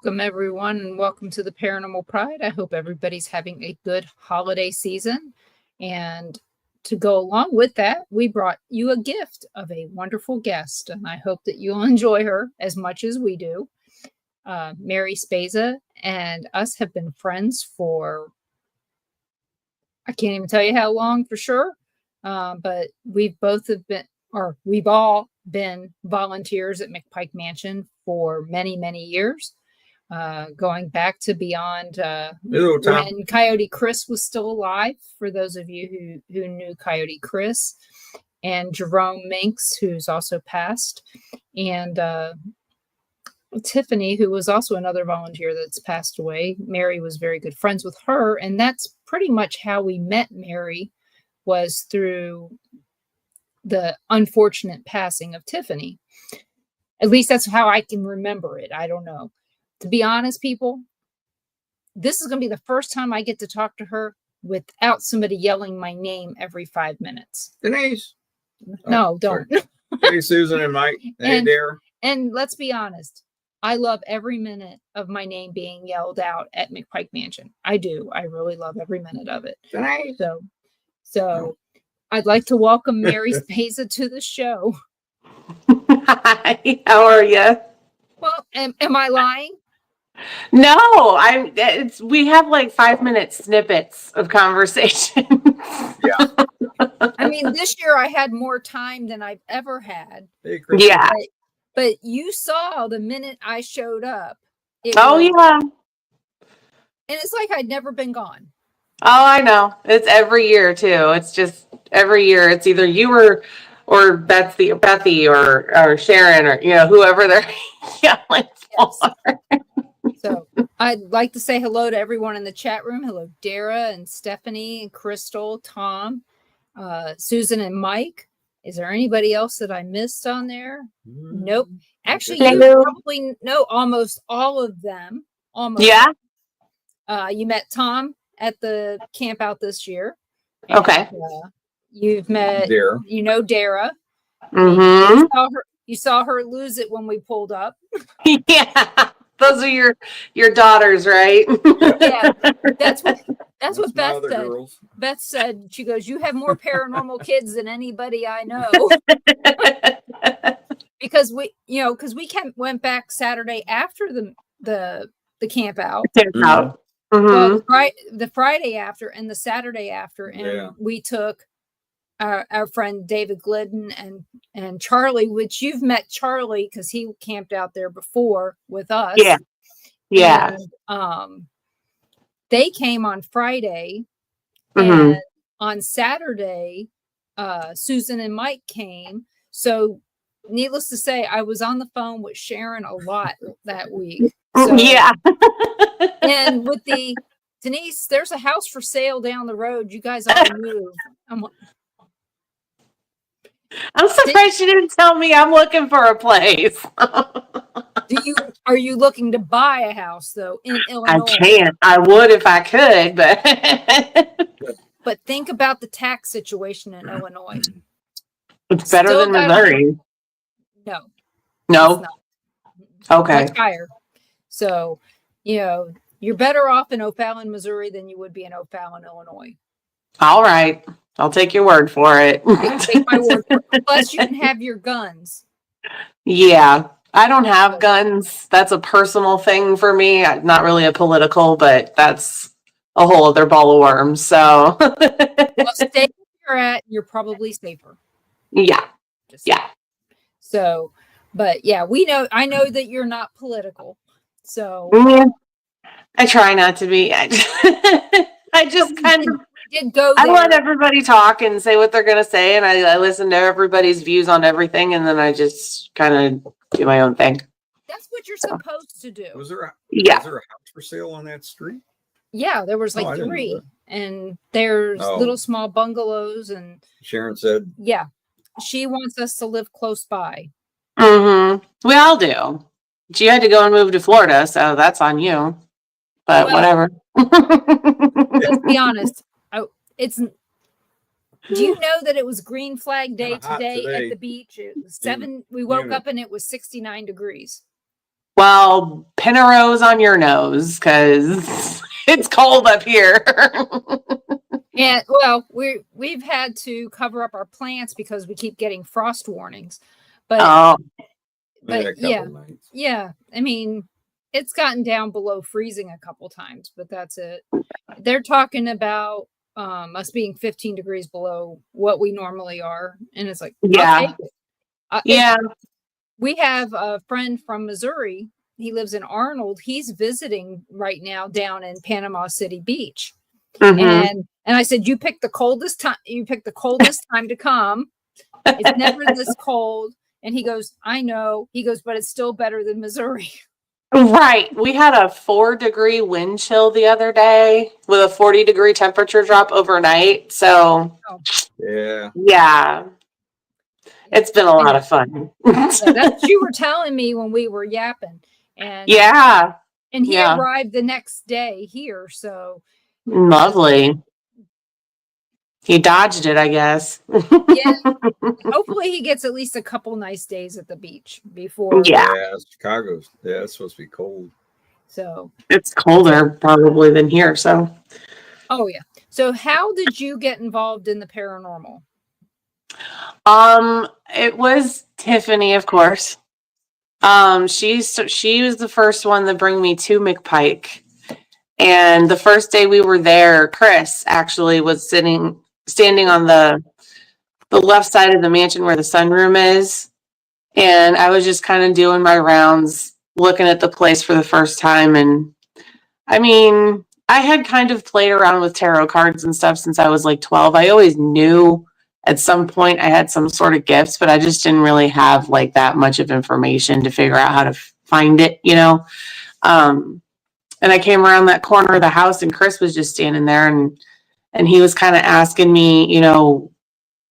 Welcome, everyone, and welcome to the Paranormal Pride. I hope everybody's having a good holiday season. And to go along with that, we brought you a gift of a wonderful guest, and I hope that you'll enjoy her as much as we do. Mary Spezia and us have been friends for, I can't even tell you how long for sure, but we've all been volunteers at McPike Mansion for many, many years. Going back to beyond when Coyote Chris was still alive, for those of you who knew Coyote Chris, and Jerome Minks, who's also passed, and Tiffany, who was also another volunteer that's passed away. Mary was very good friends with her, and that's pretty much how we met Mary, was through the unfortunate passing of Tiffany. At least that's how I can remember it. I don't know. To be honest, people, this is going to be the first time I get to talk to her without somebody yelling my name every 5 minutes. Denise. No, don't. Hey, Susan and Mike. Hey, Dare. And let's be honest. I love every minute of my name being yelled out at McPike Mansion. I do. I really love every minute of it. Denise. So I'd like to welcome Mary Spezia to the show. Hi, how are you? Well, am I lying? No, we have like 5-minute snippets of conversation. Yeah. I mean, this year I had more time than I've ever had. Hey, Chris. Yeah. But you saw the minute I showed up. Yeah. And it's like I'd never been gone. Oh, I know. It's every year too. It's just every year. It's either you or Bethy or Sharon or whoever they're yelling for. So I'd like to say hello to everyone in the chat room. Hello, Dara and Stephanie and Crystal, Tom, Susan and Mike. Is there anybody else that I missed on there? Nope. Actually, you probably know almost all of them. Almost. Yeah. You met Tom at the camp out this year. And, okay. You've met Dara. Dara. Mm-hmm. You saw her lose it when we pulled up. Yeah. Those are your daughters, right? Yeah, that's what Beth said. Girls. Beth said, she goes, "You have more paranormal kids than anybody I know." Because we went back Saturday after the camp out. Mm-hmm. Well, the Friday after and the Saturday after, and we took our friend David Glidden and Charlie, which you've met Charlie because he camped out there before with us. Yeah. And, they came on Friday, Mm-hmm. and on Saturday, Susan and Mike came. So, needless to say, I was on the phone with Sharon a lot that week. So, yeah. And with Denise, there's a house for sale down the road. You guys ought to move. I'm surprised you didn't tell me I'm looking for a place. Are you looking to buy a house though in Illinois? I can't. I would if I could, but but think about the tax situation in Illinois. It's better than Missouri. No. No. Okay. Much higher. So, you're better off in O'Fallon, Missouri than you would be in O'Fallon, Illinois. All right. I'll take your word for it. Take my word for it. Plus, you can have your guns. Yeah. I don't have guns. That's a personal thing for me. Not really a political, but that's a whole other ball of worms. So well, stay where you're at. You're probably safer. Yeah. So, but yeah, I know that you're not political. So I try not to be. I just kind of did go there. I let everybody talk and say what they're going to say, and I listen to everybody's views on everything, and then I just kind of do my own thing. That's what you're supposed to do. Was there a house for sale on that street? Yeah, there was like 3, and there's little small bungalows, and Sharon said, yeah, she wants us to live close by. Mm-hmm. We all do. But you had to go and move to Florida, so that's on you. But whatever. Let's be honest. Do you know that it was Green Flag Day today at the beach? It was 7. We woke up and it was 69 degrees. Well, pin a rose on your nose because it's cold up here. And well, we've had to cover up our plants because we keep getting frost warnings. But yeah. I mean, it's gotten down below freezing a couple times, but that's it. They're talking about us being 15 degrees below what we normally are, and it's like, yeah, yeah. We have a friend from Missouri. He lives in Arnold. He's visiting right now down in Panama City Beach. Mm-hmm. And I said, you picked the coldest time. You picked the coldest time to come. It's never this cold. And he goes, I know. He goes, but it's still better than Missouri. Right. We had a 4-degree wind chill the other day with a 40-degree temperature drop overnight. So, yeah. It's been a lot of fun. That's what you were telling me when we were yapping. And and he arrived the next day here. So lovely. He dodged it, I guess. Yeah. Hopefully he gets at least a couple nice days at the beach before. Yeah, Chicago's it's supposed to be cold. So it's colder probably than here. So oh yeah. So how did you get involved in the paranormal? It was Tiffany, of course. She was the first one to bring me to McPike. And the first day we were there, Chris actually was standing on the left side of the mansion where the sunroom is. And I was just kind of doing my rounds, looking at the place for the first time. And I mean, I had kind of played around with tarot cards and stuff since I was like 12. I always knew at some point I had some sort of gifts, but I just didn't really have like that much of information to figure out how to find it, you know? And I came around that corner of the house and Chris was just standing there and he was kind of asking me, you know,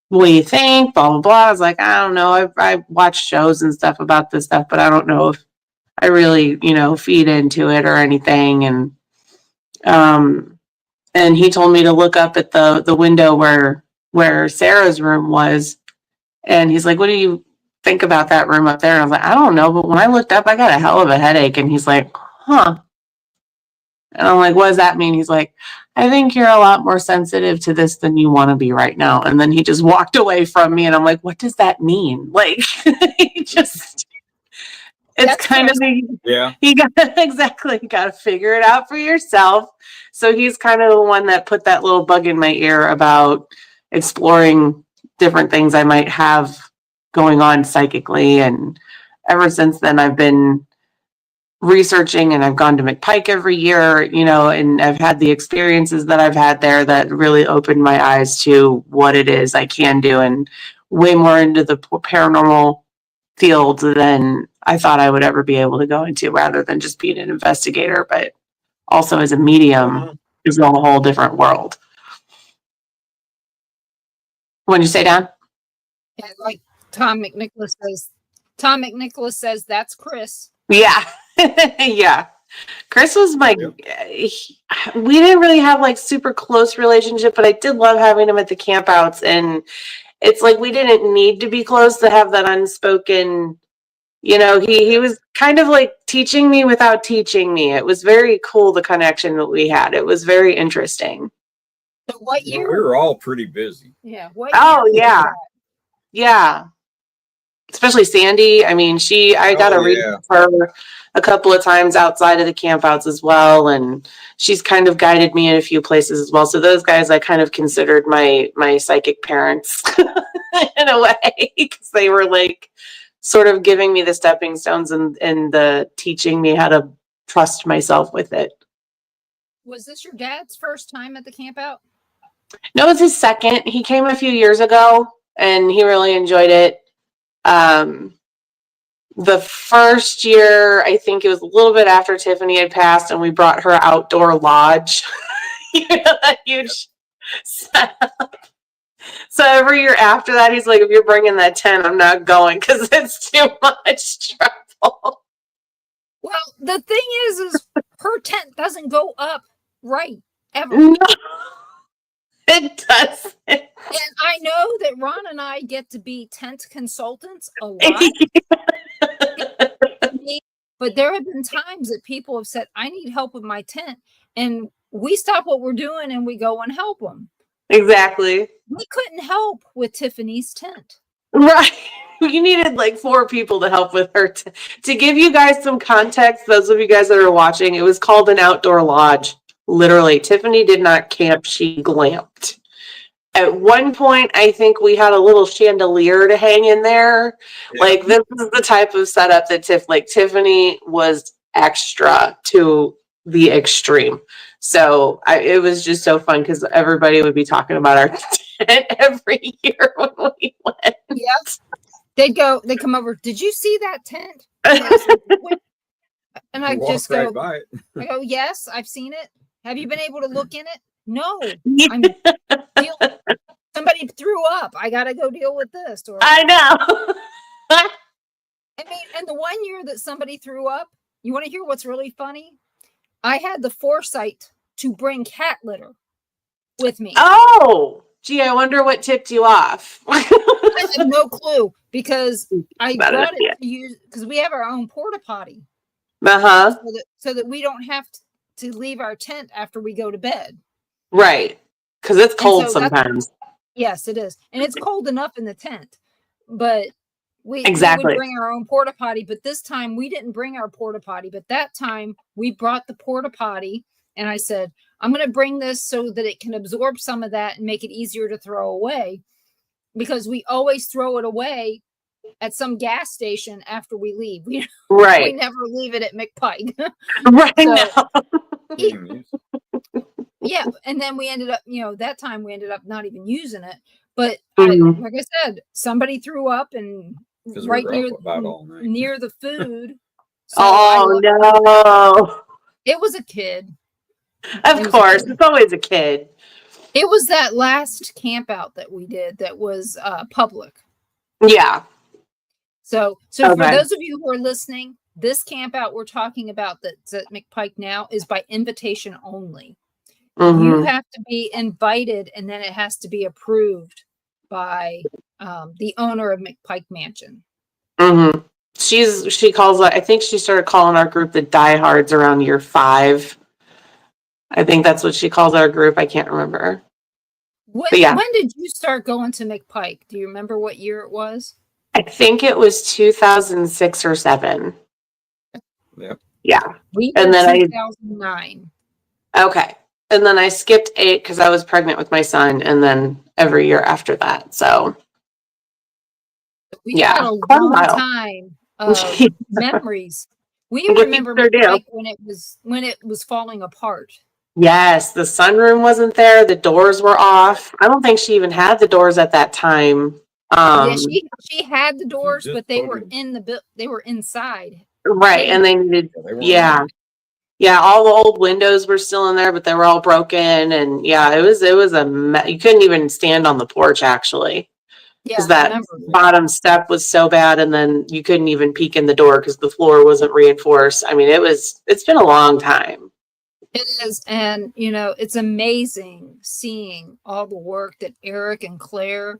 what do you think? Blah, blah, blah. I was like, I don't know. I watched shows and stuff about this stuff, but I don't know if I really, you know, feed into it or anything. And he told me to look up at the window where Sarah's room was. And he's like, what do you think about that room up there? And I was like, I don't know. But when I looked up, I got a hell of a headache. And he's like, huh. And I'm like, what does that mean? He's like, I think you're a lot more sensitive to this than you want to be right now. And then he just walked away from me. And I'm like, what does that mean? Like, it's kind of, you got to figure it out for yourself. So he's kind of the one that put that little bug in my ear about exploring different things I might have going on psychically. And ever since then, I've been researching and I've gone to McPike every year, you know, and I've had the experiences that I've had there that really opened my eyes to what it is I can do and way more into the paranormal field than I thought I would ever be able to go into, rather than just being an investigator, but also as a medium is a whole different world. What'd you say, Dan? Yeah, like Tom McNicholas says that's Chris. Yeah. Yeah. Chris was we didn't really have like super close relationship, but I did love having him at the campouts. And it's like, we didn't need to be close to have that unspoken, you know, he was kind of like teaching me without teaching me. It was very cool, the connection that we had. It was very interesting. So what year? Well, we were all pretty busy. Yeah. Yeah. Especially Sandy. I mean, I got a read for her a couple of times outside of the campouts as well. And she's kind of guided me in a few places as well. So those guys, I kind of considered my psychic parents in a way, because they were like sort of giving me the stepping stones and the teaching me how to trust myself with it. Was this your dad's first time at the campout? No, it's his second. He came a few years ago and he really enjoyed it. The first year, I think it was a little bit after Tiffany had passed, and we brought her outdoor lodge. You know, that huge setup. So every year after that, he's like, if you're bringing that tent, I'm not going because it's too much trouble. Well, the thing is her tent doesn't go up right ever. No, it doesn't. And I know that Ron and I get to be tent consultants a lot. But there have been times that people have said, I need help with my tent. And we stop what we're doing and we go and help them. Exactly. We couldn't help with Tiffany's tent. Right. You needed like 4 people to help with her. To give you guys some context, those of you guys that are watching, it was called an outdoor lodge. Literally, Tiffany did not camp, she glamped. At one point, I think we had a little chandelier to hang in there. Yeah. Like, this is the type of setup that Tiffany was extra to the extreme. So it was just so fun because everybody would be talking about our tent every year when we went. Yep. They'd come over. Did you see that tent? And I just go, right by it. I go, yes, I've seen it. Have you been able to look in it? No. Somebody threw up. I got to go deal with this. Or, I know. I mean, and the one year that somebody threw up, you want to hear what's really funny? I had the foresight to bring cat litter with me. Oh, gee, I wonder what tipped you off. I have no clue because I brought it to use because we have our own porta potty. Uh-huh. So that we don't have to leave our tent after we go to bed. Right. Because it's cold sometimes. Yes, it is. And it's cold enough in the tent. But we would bring our own porta potty. But this time we didn't bring our porta potty. But that time we brought the porta potty. And I said, I'm going to bring this so that it can absorb some of that and make it easier to throw away. Because we always throw it away at some gas station after we leave. We never leave it at McPike. Yeah. And then we ended up, that time we ended up not even using it. But like I said, somebody threw up and right near the food. So no. It was a kid. Of course. It's always a kid. It was that last camp out that we did that was public. Yeah. So for those of you who are listening, this camp out we're talking about that's at McPike now is by invitation only. Mm-hmm. You have to be invited and then it has to be approved by the owner of McPike Mansion. Mm-hmm. She calls, I think she started calling our group the diehards around year 5. I think that's what she calls our group. I can't remember. When did you start going to McPike? Do you remember what year it was? I think it was 2006 or 7. Yep. Yeah. And then 2009. Okay. And then I skipped 8 because I was pregnant with my son, and then every year after that. So we had a long time of memories. We remember McPike when it was falling apart. Yes, the sunroom wasn't there. The doors were off. I don't think she even had the doors at that time. Yeah, she had the doors, but they were they were inside. Right, and they needed all the old windows were still in there, but they were all broken, and it was you couldn't even stand on the porch actually. Because that bottom step was so bad, and then you couldn't even peek in the door because the floor wasn't reinforced. I mean, it's been a long time. It is, and it's amazing seeing all the work that Eric and Claire.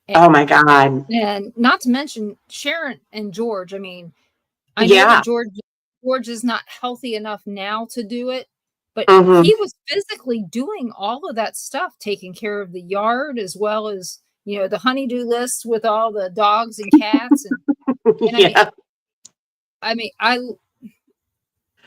Oh my God! And not to mention Sharon and George. I mean, I know that George is not healthy enough now to do it, but he was physically doing all of that stuff, taking care of the yard as well as the honeydew list with all the dogs and cats. And I mean,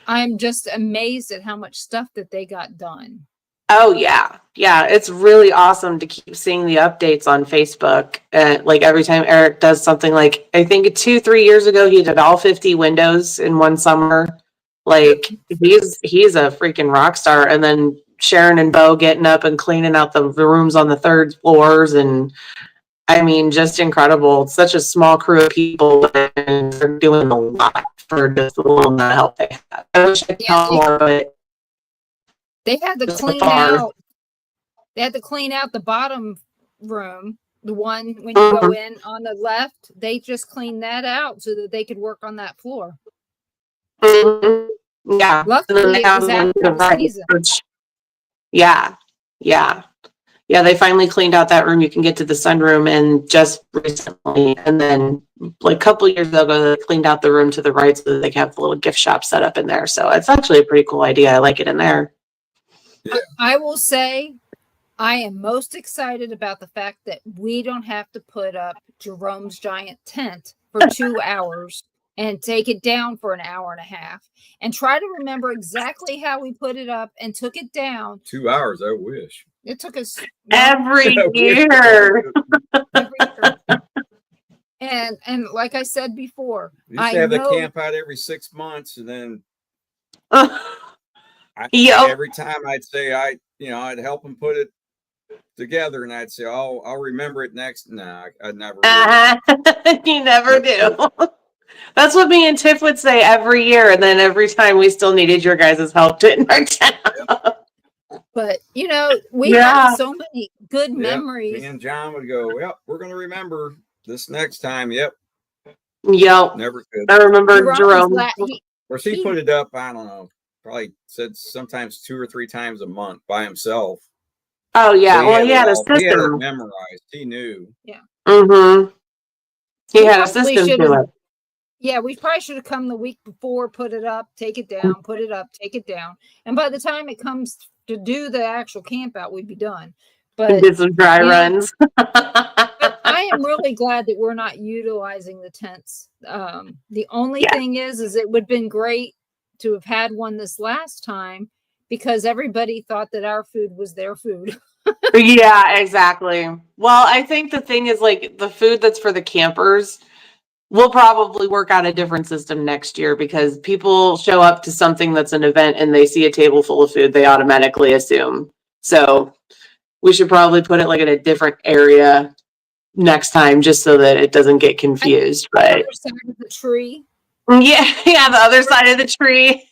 I'm just amazed at how much stuff that they got done. Oh yeah. It's really awesome to keep seeing the updates on Facebook. Like every time Eric does something, like I think 2-3 years ago, he did all 50 windows in one summer. Like he's a freaking rock star. And then Sharon and Bo getting up and cleaning out the rooms on the 3rd floors. And I mean, just incredible. It's such a small crew of people and they're doing a lot for just a little amount of help they have. I wish I could tell more, but they had to clean out. They had to clean out the bottom room, the one when you go in on the left. They just cleaned that out so that they could work on that floor. Yeah. Luckily, it was after the season. Yeah. Yeah, they finally cleaned out that room. You can get to the sunroom, and just recently, and then like a couple years ago, they cleaned out the room to the right so that they can have the little gift shop set up in there. So it's actually a pretty cool idea. I like it in there. Yeah. I will say I am most excited about the fact that we don't have to put up Jerome's giant tent for 2 hours and take it down for an hour and a half and try to remember exactly how we put it up and took it down. 2 hours, I wish. It took us Every I wish. year. every year. And like I said before, We used to have the camp out every 6 months, and then Yep. every time I'd say I'd help them put it together, and I'd say, "Oh, I'll remember it next." Nah, I'd never. You never do. That's what me and Tiff would say every year, and then every time we still needed your guys' help to in our town. But we have so many good memories. Me and John would go, "Well, we're going to remember this next time." Yep. Never could. I remember Jerome. Of course, he put it up. I don't know. Probably said sometimes 2 or 3 times a month by himself. Oh yeah, So he had a He had it system. memorized. He knew. Yeah. Mm-hmm. He had a system to it. Yeah, we probably should have come the week before, put it up, take it down, put it up, take it down. And by the time it comes to do the actual camp out, we'd be done. But did some dry runs. But I am really glad that we're not utilizing the tents. The only thing is it would have been great to have had one this last time because everybody thought that our food was their food. Yeah, exactly. Well, I think the thing is like the food that's for the campers, we'll probably work out a different system next year because people show up to something that's an event and they see a table full of food, they automatically assume. So we should probably put it like in a different area next time just so that it doesn't get confused. The other side of the tree. Yeah, the other side of the tree.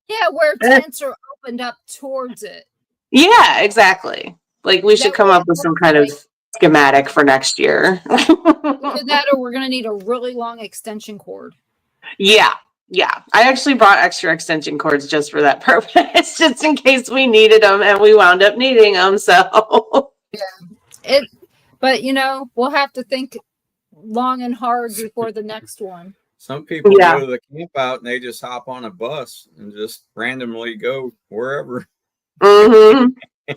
Yeah, where tents are opened up towards it. Yeah, exactly. Like we should come up with some kind of schematic for next year. Either that or we're going to need a really long extension cord. Yeah. I actually brought extra extension cords just for that purpose, just in case we needed them, and we wound up needing them. So yeah, but we'll have to think long and hard before the next one. Some people go to the camp out and they just hop on a bus and just randomly go wherever. Mm-hmm.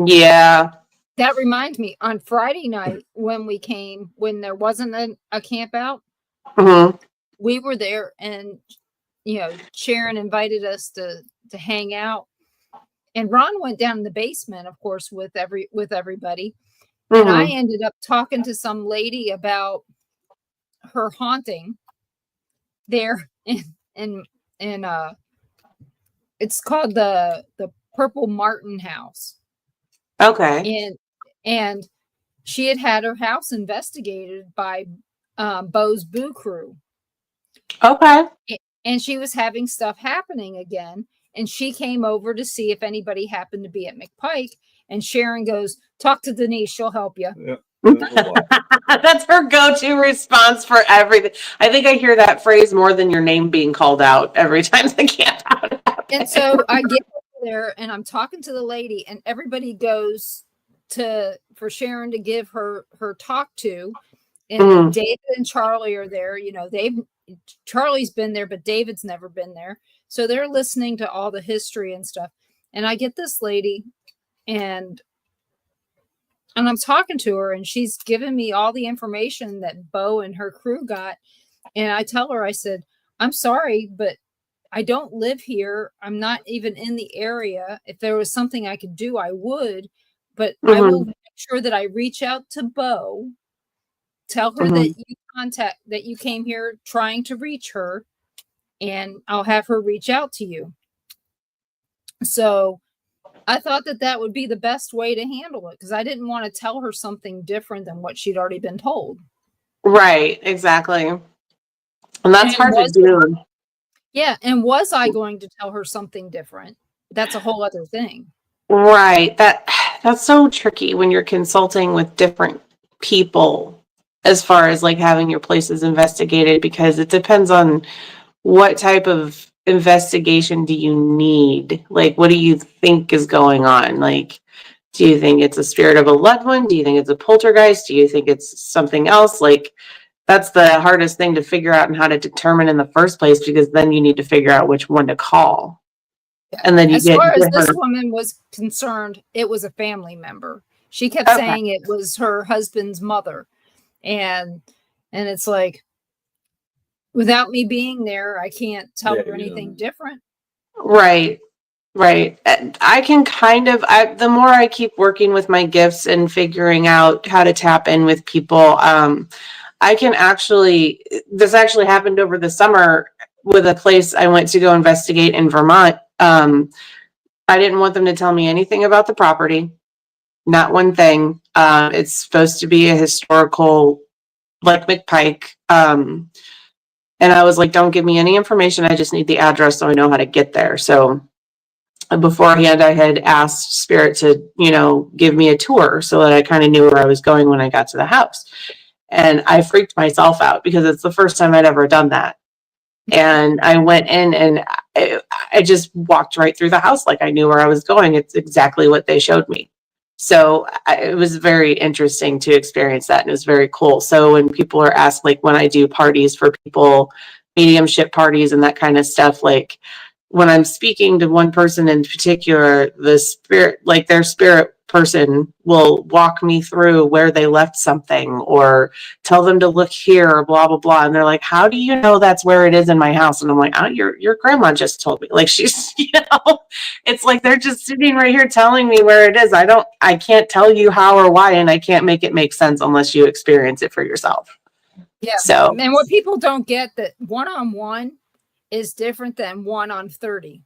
Yeah. That reminds me, on Friday night when we came, when there wasn't a camp out, we were there, and Sharon invited us to hang out, and Ron went down in the basement, of course, with everybody, and I ended up talking to some lady about her haunting there in it's called the Purple Martin House. Okay. And she had her house investigated by Bo's Boo Crew. Okay. And she was having stuff happening again. And she came over to see if anybody happened to be at McPike. And Sharon goes, talk to Denise. She'll help you. Yeah. That's her go-to response for everything. I think I hear that phrase more than your name being called out every time the camp out. And so I get over there and I'm talking to the lady, and everybody goes for Sharon to give her talk to. And David and Charlie are there. Charlie's been there, but David's never been there. So they're listening to all the history and stuff. And I get this lady, and I'm talking to her, and she's giving me all the information that Bo and her crew got. And I tell her, I said, I'm sorry, but I don't live here. I'm not even in the area. If there was something I could do, I would. But I will make sure that I reach out to Bo, tell her that you came here trying to reach her, and I'll have her reach out to you. So I thought that would be the best way to handle it, because I didn't want to tell her something different than what she'd already been told. Right, exactly. And that's hard to do. Yeah, and was I going to tell her something different? That's a whole other thing. Right. That's so tricky when you're consulting with different people as far as like having your places investigated, because it depends on what type of investigation do you need? Like, what do you think is going on? Like, Do you think it's a spirit of a loved one? Do you think it's a poltergeist? Do you think it's something else? Like, that's the hardest thing to figure out and how to determine in the first place, because then you need to figure out which one to call. Yeah. And then you As get far as this different. woman was concerned, it was a family member. She kept Okay. saying it was her husband's mother. And it's like, without me being there, I can't tell her anything different. Right. Right. And I can kind of, the more I keep working with my gifts and figuring out how to tap in with people, I can actually, this actually happened over the summer with a place I went to go investigate in Vermont. I didn't want them to tell me anything about the property, not one thing. It's supposed to be a historical, like McPike. And I was like, don't give me any information. I just need the address so I know how to get there. So beforehand, I had asked Spirit to, give me a tour so that I kind of knew where I was going when I got to the house. And I freaked myself out because it's the first time I'd ever done that. And I went in and I just walked right through the house like I knew where I was going. It's exactly what they showed me. So it was very interesting to experience that. And it was very cool. So when people are asked, like when I do parties for people, mediumship parties and that kind of stuff, like when I'm speaking to one person in particular, the spirit, like their spirit person will walk me through where they left something or tell them to look here or blah, blah, blah. And they're like, how do you know that's where it is in my house? And I'm like, oh, your grandma just told me. Like she's, it's like they're just sitting right here telling me where it is. I can't tell you how or why, and I can't make it make sense unless you experience it for yourself. Yeah. So, and what people don't get, that one-on-one is different than 1 on 30.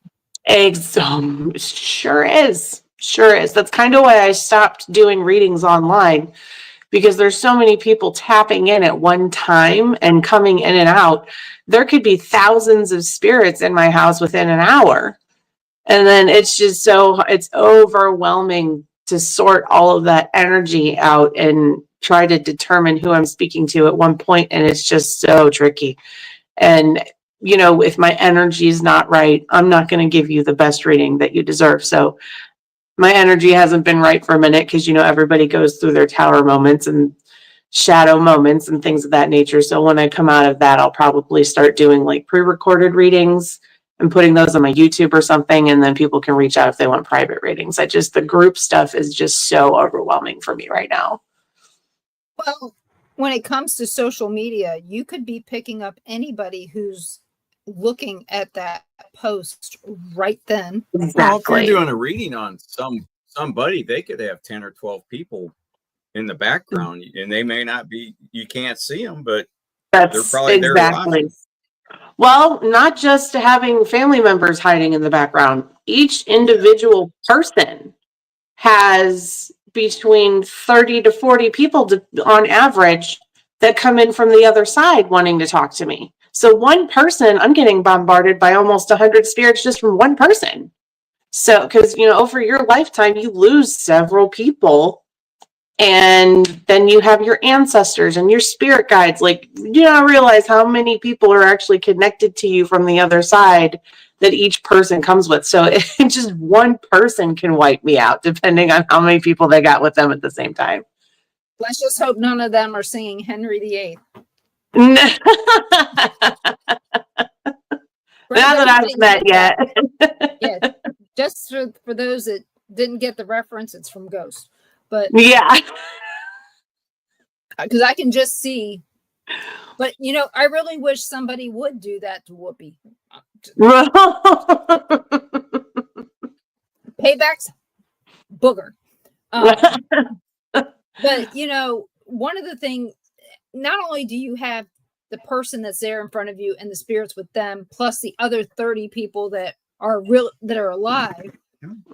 Sure is. Sure is. That's kind of why I stopped doing readings online, because there's so many people tapping in at one time and coming in and out. There could be thousands of spirits in my house within an hour. And then it's just it's overwhelming to sort all of that energy out and try to determine who I'm speaking to at one point. And it's just so tricky. And if my energy is not right, I'm not going to give you the best reading that you deserve. So my energy hasn't been right for a minute because, everybody goes through their tower moments and shadow moments and things of that nature. So when I come out of that, I'll probably start doing like pre-recorded readings and putting those on my YouTube or something. And then people can reach out if they want private readings. The group stuff is just so overwhelming for me right now. Well, when it comes to social media, you could be picking up anybody who's looking at that post right then. Exactly. Well, if you're doing a reading on somebody, they could have 10 or 12 people in the background, and they may not be, you can't see them, but they're probably there watching. Well, not just having family members hiding in the background. Each individual person has between 30 to 40 people on average that come in from the other side wanting to talk to me. So one person, I'm getting bombarded by almost 100 spirits just from one person. So, because, over your lifetime, you lose several people. And then you have your ancestors and your spirit guides. Like, you don't realize how many people are actually connected to you from the other side that each person comes with. So just one person can wipe me out, depending on how many people they got with them at the same time. Let's just hope none of them are singing Henry VIII. Now that I've met yet. Yeah, just for those that didn't get the reference, it's from Ghost. But yeah, because I can just see. But I really wish somebody would do that to Whoopi. Payback's booger. But one of the things, not only do you have the person that's there in front of you and the spirits with them, plus the other 30 people that are alive.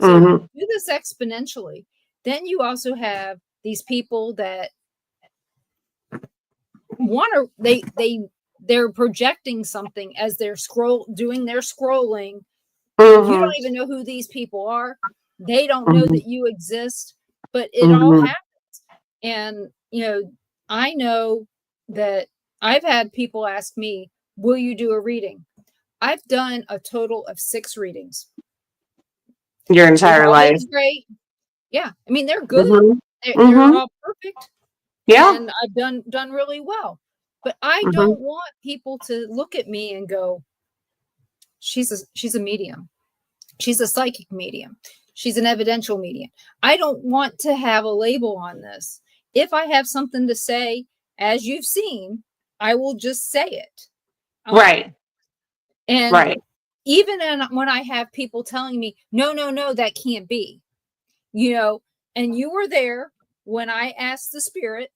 So do this exponentially. Then you also have these people that they're projecting something as they're doing their scrolling. You don't even know who these people are. They don't know that you exist, but it all happens. And I know that I've had people ask me, will you do a reading? I've done a total of 6 readings. Your entire life. Great. Yeah. I mean, they're good. Mm-hmm. They're all perfect. Yeah. And I've done really well. But I Mm-hmm. don't want people to look at me and go, she's a medium. She's a psychic medium. She's an evidential medium. I don't want to have a label on this. If I have something to say, as you've seen, I will just say it. Right. And right. even when I have people telling me, no, that can't be, and you were there when I asked the spirit,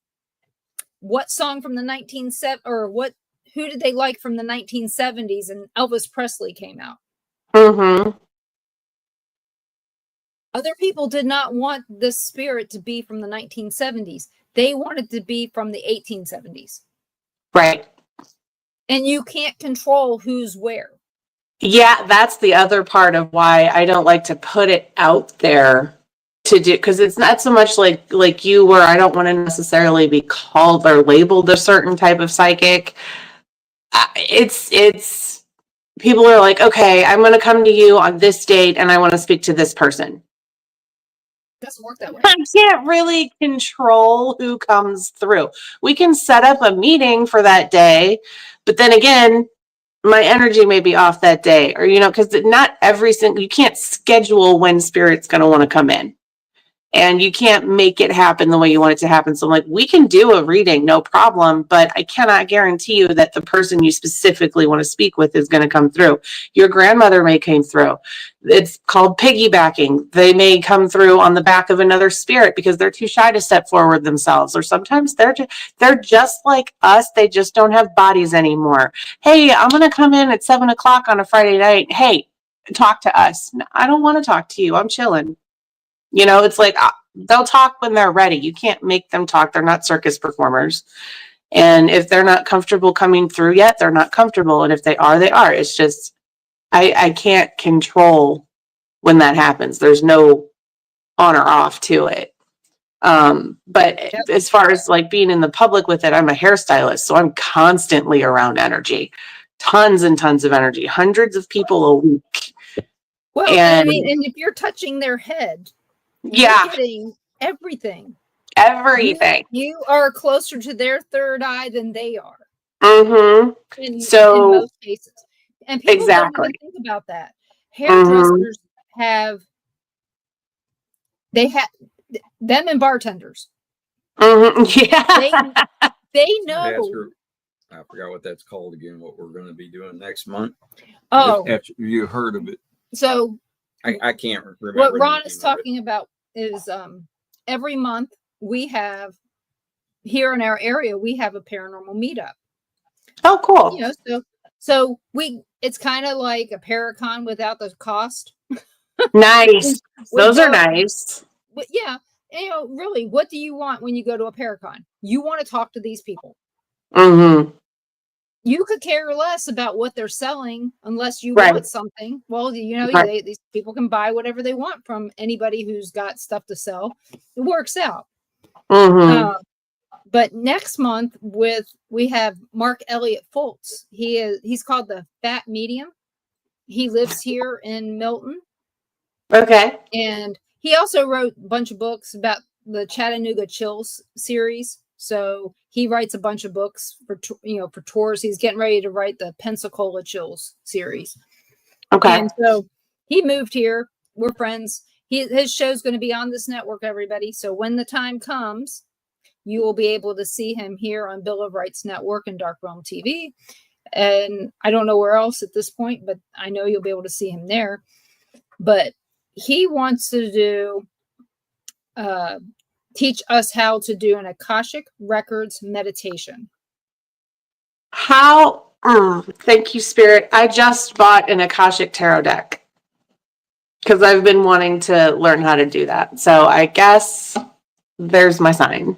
what song from the 1970s or who did they like from the 1970s, and Elvis Presley came out. Mm-hmm. Other people did not want the spirit to be from the 1970s. They wanted to be from the 1870s. Right. And you can't control who's where. Yeah, that's the other part of why I don't like to put it out there to do, because it's not so much like you, where I don't want to necessarily be called or labeled a certain type of psychic. It's people are like, okay, I'm going to come to you on this date and I want to speak to this person. Doesn't work that way. I can't really control who comes through. We can set up a meeting for that day, but then again, my energy may be off that day, or, because not every single, you can't schedule when spirit's going to want to come in, and you can't make it happen the way you want it to happen. So I'm like, we can do a reading, no problem, but I cannot guarantee you that the person you specifically want to speak with is going to come through. Your grandmother may come through. It's called piggybacking. They may come through on the back of another spirit because they're too shy to step forward themselves, or sometimes they're just like us. They just don't have bodies anymore. Hey, I'm going to come in at 7:00 on a Friday night. Hey, talk to us. No, I don't want to talk to you. I'm chilling. It's like they'll talk when they're ready. You can't make them talk. They're not circus performers. And if they're not comfortable coming through yet, they're not comfortable. And if they are, they are. It's just, I can't control when that happens. There's no on or off to it. But as far as like being in the public with it, I'm a hairstylist. So I'm constantly around energy, tons and tons of energy, hundreds of people a week. Well, and if you're touching their head, yeah, you're getting everything. You are closer to their third eye than they are. Mm-hmm. In most cases. And people don't even think about that. Hairdressers have them and bartenders. Mm-hmm. Yeah. They know. I forgot what that's called again, what we're going to be doing next month. Oh. If you heard of it. So I can't remember. What Ron is talking about is every month we have here in our area, we have a paranormal meetup. Oh, cool. So it's kind of like a Paracon without the cost. Nice. Those are nice. But yeah, really, what do you want when you go to a Paracon? You want to talk to these people. Mm-hmm. You could care less about what they're selling unless you want something. Well, these people can buy whatever they want from anybody who's got stuff to sell. It works out. Mm-hmm. But next month we have Mark Elliott Foltz. He's called the Fat Medium. He lives here in Milton. Okay. And he also wrote a bunch of books about the Chattanooga Chills series. So he writes a bunch of books for tours. He's getting ready to write the Pensacola Chills series. Okay. And so he moved here. We're friends. His show's going to be on this network, everybody. So when the time comes, you will be able to see him here on Bill of Rights Network and Dark Realm TV. And I don't know where else at this point, but I know you'll be able to see him there. But he wants to teach us how to do an Akashic Records meditation. Thank you, Spirit. I just bought an Akashic Tarot deck because I've been wanting to learn how to do that. So I guess there's my sign.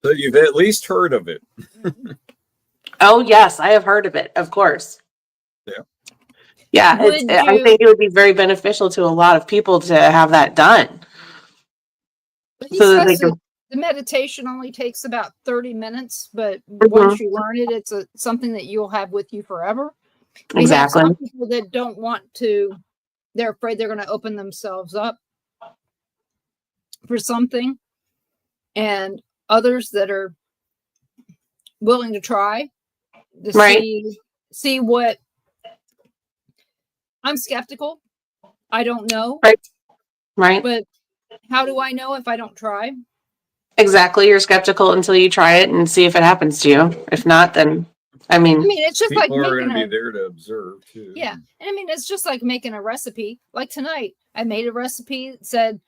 So you've at least heard of it. Oh, yes, I have heard of it, of course. Yeah. Yeah, I think it would be very beneficial to a lot of people to have that done. So that the meditation only takes about 30 minutes, but once you learn it, it's something that you'll have with you forever. We have some people that don't want to they're afraid they're going to open themselves up for something, and others that are willing to try to see what. I'm skeptical. I don't know. Right. But how do I know if I don't try? Exactly. You're skeptical until you try it and see if it happens to you. If not, then I mean, it's just people like are going to be there to observe too. Yeah. And it's just like making a recipe. Like tonight, I made a recipe that said,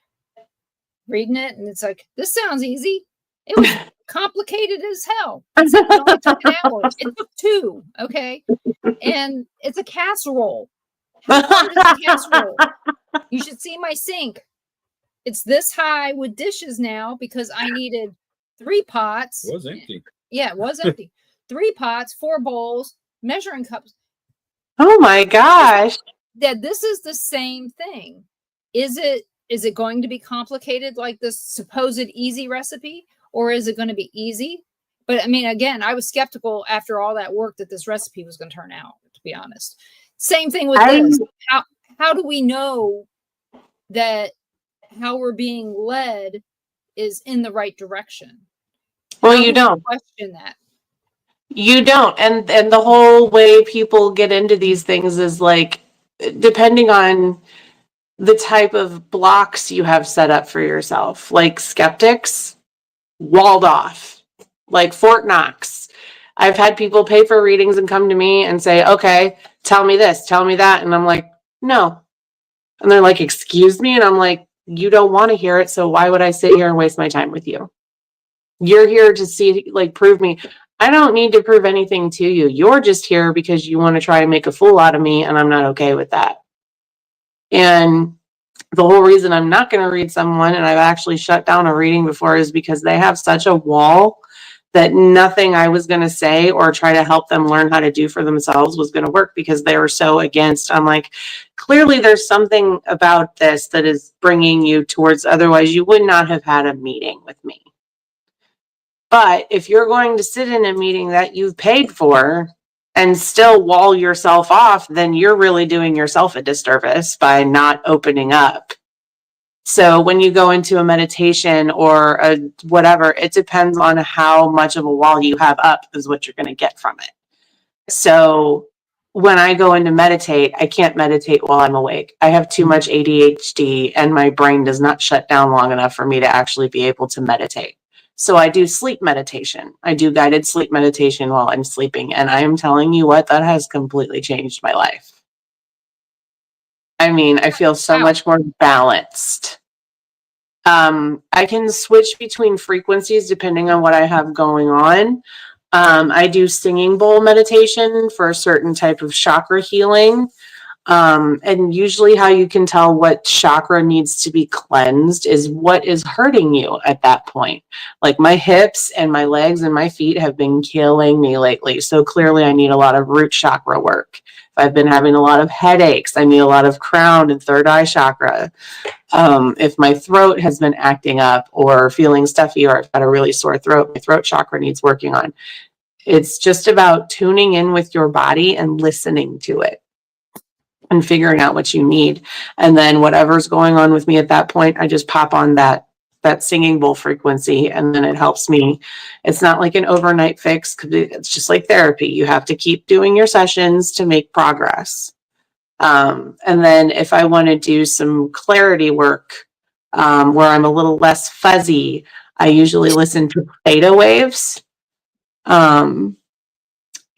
reading it, and it's like, this sounds easy. It was complicated as hell. It only took an hour. It took 2. Okay. And it's a casserole. Casserole. You should see my sink. It's this high with dishes now because I needed 3 pots. It was empty. Yeah, it was empty. 3 pots, 4 bowls, measuring cups. Oh my gosh. That this is the same thing. Is it going to be complicated like this supposed easy recipe, or is it going to be easy? But again, I was skeptical after all that work that this recipe was going to turn out, to be honest. Same thing with this. How do we know that how we're being led is in the right direction? Well, you don't question that. You don't. And the whole way people get into these things is like, depending on the type of blocks you have set up for yourself, like skeptics, walled off, like Fort Knox. I've had people pay for readings and come to me and say, okay, tell me this, tell me that. And I'm like, no. And they're like, excuse me. And I'm like, you don't want to hear it. So why would I sit here and waste my time with you? You're here to see, like, prove me. I don't need to prove anything to you. You're just here because you want to try and make a fool out of me. And I'm not okay with that. And the whole reason I'm not going to read someone, and I've actually shut down a reading before, is because they have such a wall that nothing I was going to say or try to help them learn how to do for themselves was going to work, because they were so against. I'm like, clearly there's something about this that is bringing you towards, otherwise you would not have had a meeting with me. But if you're going to sit in a meeting that you've paid for and still wall yourself off, then you're really doing yourself a disservice by not opening up. So when you go into a meditation or a whatever, it depends on how much of a wall you have up is what you're going to get from it. So when I go into meditate, I can't meditate while I'm awake. I have too much ADHD and my brain does not shut down long enough for me to actually be able to meditate. So I do sleep meditation. I do guided sleep meditation while I'm sleeping. And I am telling you what, that has completely changed my life. I mean, I feel so much more balanced. I can switch between frequencies depending on what I have going on. I do singing bowl meditation for a certain type of chakra healing. And usually how you can tell what chakra needs to be cleansed is what is hurting you at that point. Like my hips and my legs and my feet have been killing me lately. So clearly I need a lot of root chakra work. If I've been having a lot of headaches, I need a lot of crown and third eye chakra. If my throat has been acting up or feeling stuffy, or I've got a really sore throat, my throat chakra needs working on. It's just about tuning in with your body and listening to it and figuring out what you need. And then whatever's going on with me at that point, I just pop on that singing bowl frequency, and then it helps me. It's not like an overnight fix, because it's just like therapy. You have to keep doing your sessions to make progress. And then if I want to do some clarity work, where I'm a little less fuzzy, I usually listen to theta waves. And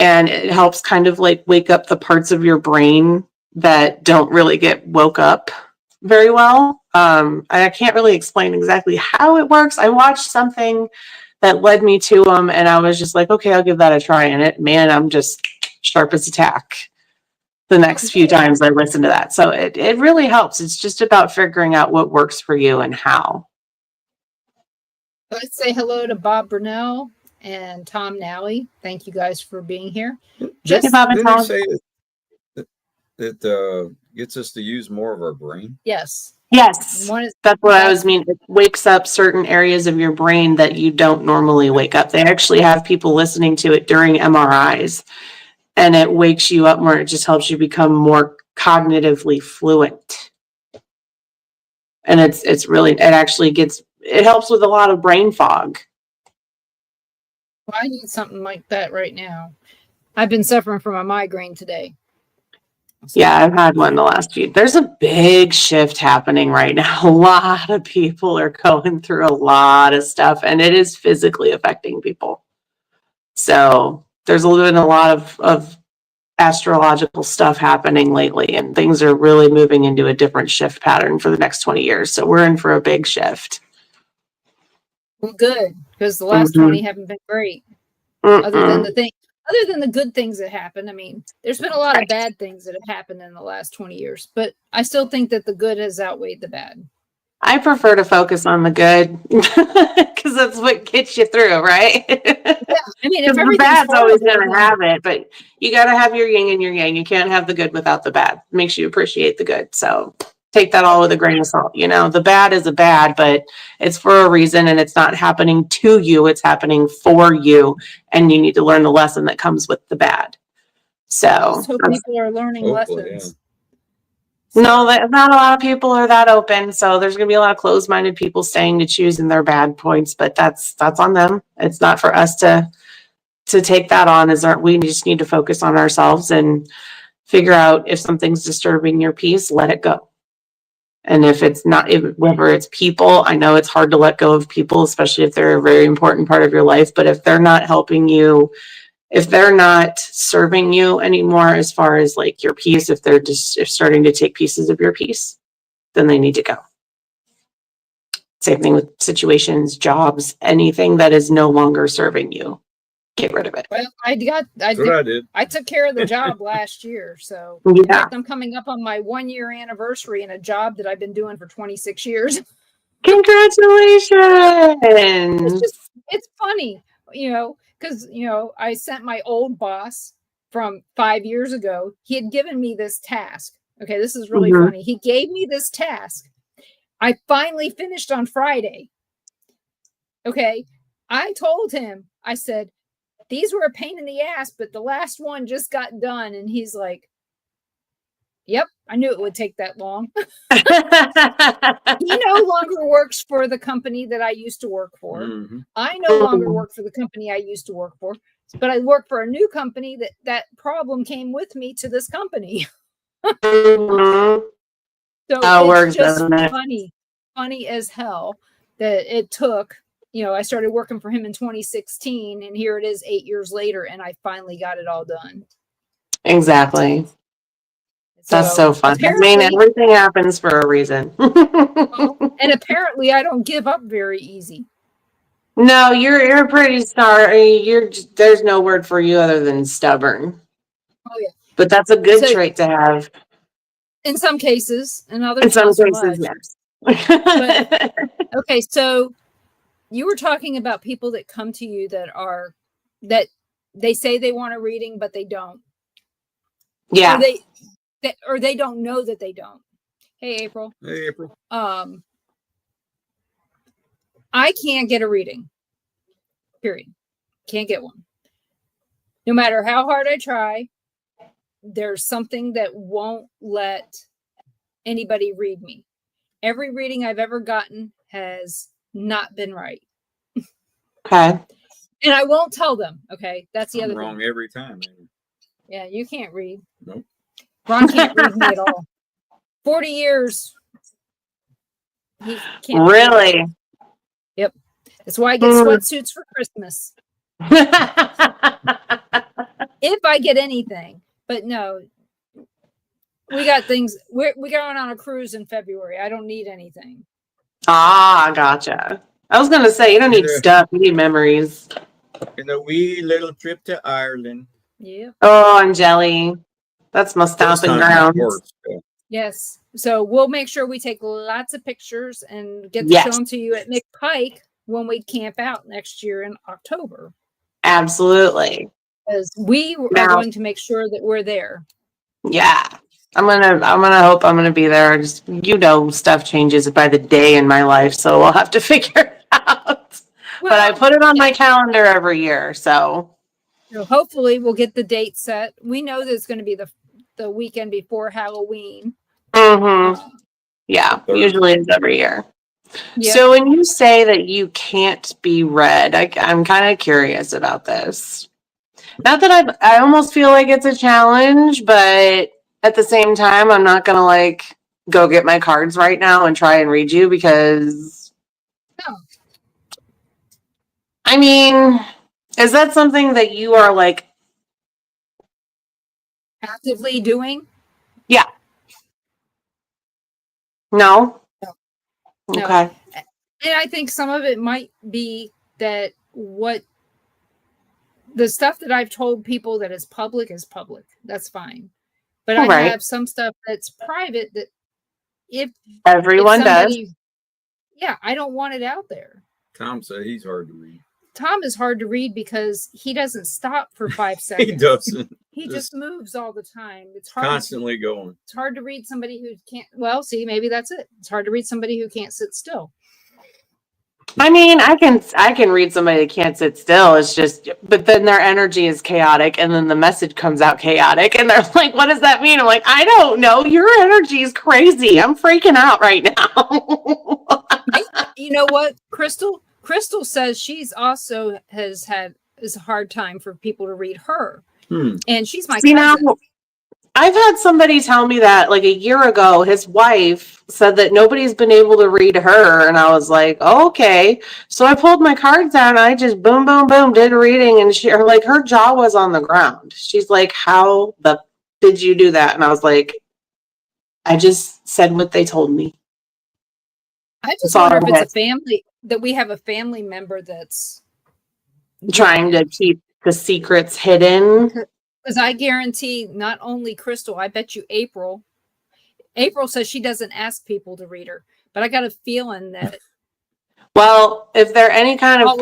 it helps kind of like wake up the parts of your brain that don't really get woke up very well. I can't really explain exactly how it works. I watched something that led me to them, and I was just like, okay, I'll give that a try. And I'm just sharp as a tack the next few times I listen to that. So it really helps. It's just about figuring out what works for you and how. Let's say hello to Bob Brunell and Tom Nally. Thank you guys for being here. Didn't they say it gets us to use more of our brain? Yes. Yes. That's what I was meaning. It wakes up certain areas of your brain that you don't normally wake up. They actually have people listening to it during MRIs, and it wakes you up more. It just helps you become more cognitively fluent. And it helps with a lot of brain fog. Well, I need something like that right now. I've been suffering from a migraine today. So. Yeah, I've had one the last few. There's a big shift happening right now. A lot of people are going through a lot of stuff, and it is physically affecting people. So there's been a lot of astrological stuff happening lately, and things are really moving into a different shift pattern for the next 20 years. So we're in for a big shift. Well, good, because the last 20 haven't been great. Other than the good things that happened. I mean, there's been a lot of bad things that have happened in the last 20 years, but I still think that the good has outweighed the bad. I prefer to focus on the good because that's what gets you through, right? Yeah, I mean, if the bad's always going to have it, but you got to have your yin and your yang. You can't have the good without the bad. It makes you appreciate the good. So take that all with a grain of salt. You know, the bad is a bad, but it's for a reason, and it's not happening to you. It's happening for you, and you need to learn the lesson that comes with the bad. So people are learning lessons. Yeah. No, not a lot of people are that open. So there's going to be a lot of closed-minded people staying to choosing their bad points, but that's on them. It's not for us to take that on. We just need to focus on ourselves and figure out if something's disturbing your peace, let it go. And if it's not, whether it's people, I know it's hard to let go of people, especially if they're a very important part of your life. But if they're not helping you, if they're not serving you anymore, as far as like your peace, if they're starting to take pieces of your peace, then they need to go. Same thing with situations, jobs, anything that is no longer serving you. Get rid of it. Well, I took care of the job last year. So yeah. In fact, I'm coming up on my 1-year anniversary in a job that I've been doing for 26 years. Congratulations. It's funny, because, I sent my old boss from 5 years ago. He had given me this task. Okay, this is really funny. He gave me this task. I finally finished on Friday. Okay, I told him, I said, these were a pain in the ass, but the last one just got done. And he's like, yep, I knew it would take that long. He no longer works for the company that I used to work for. Mm-hmm. I no longer work for the company I used to work for, but I work for a new company that problem came with me to this company. So it's just funny as hell that it took. I started working for him in 2016, and here it is 8 years later, and I finally got it all done. Exactly. That's so fun. I mean, everything happens for a reason. And apparently I don't give up very easy. No, you're pretty sorry. There's no word for you other than stubborn. Oh yeah. But that's a good trait to have. In some cases, in others, not so much. Yes. But, okay, so you were talking about people that come to you that they say they want a reading, but they don't. Yeah. Or they don't know that they don't. Hey, April. Hey, April. I can't get a reading. Period. Can't get one. No matter how hard I try, there's something that won't let anybody read me. Every reading I've ever gotten has not been right. Okay. And I won't tell them. Okay. That's the other thing. Wrong every time. Man. Yeah, you can't read. Nope. Ron can't read me at all. 40 years. He can't really? Yep. That's why I get sweatsuits for Christmas. If I get anything. But no. We got things. We're going on a cruise in February. I don't need anything. Ah, gotcha. I was going to say, you don't need stuff. You need memories. In a wee little trip to Ireland. Yeah. Oh, and jelly. That's my stomping grounds. Yes. So we'll make sure we take lots of pictures and get to show them to you at McPike when we camp out next year in October. Absolutely. Because we are going to make sure that we're there. Yeah. I'm gonna hope I'm gonna be there. Just stuff changes by the day in my life, so we'll have to figure it out. Well, but I put it on my calendar every year, so hopefully we'll get the date set. We know that it's going to be the weekend before Halloween. Yeah, usually it's every year. Yep. So when you say that you can't be read, I'm kind of curious about this. Not that I almost feel like it's a challenge, but at the same time, I'm not going to like go get my cards right now and try and read you because. No. I mean, is that something that you are like actively doing? Yeah. No? No. Okay. And I think some of it might be that the stuff that I've told people that is public. That's fine. But I have some stuff that's private that if everyone does. Yeah, I don't want it out there. Tom said he's hard to read. Tom is hard to read because he doesn't stop for 5 seconds. He doesn't. He just moves all the time. It's hard. Constantly going. It's hard to read somebody who can't. Well, see, maybe that's it. It's hard to read somebody who can't sit still. I mean, I can read somebody that can't sit still. It's just, but then their energy is chaotic, and then the message comes out chaotic, and they're like, "What does that mean?" I'm like, "I don't know. Your energy is crazy. I'm freaking out right now." You know what, Crystal? Crystal says she's also is a hard time for people to read her, and she's my cousin. Now, I've had somebody tell me that like a year ago, his wife said that nobody's been able to read her. And I was like, oh, okay. So I pulled my cards out and I just boom, boom, boom, did a reading. And her jaw was on the ground. She's like, how did you do that? And I was like, I just said what they told me. I just wonder if it's a family, that we have a family member that's trying to keep the secrets hidden. Because I guarantee not only Crystal, I bet you April says she doesn't ask people to read her, but I got a feeling that. Well, if they're any kind of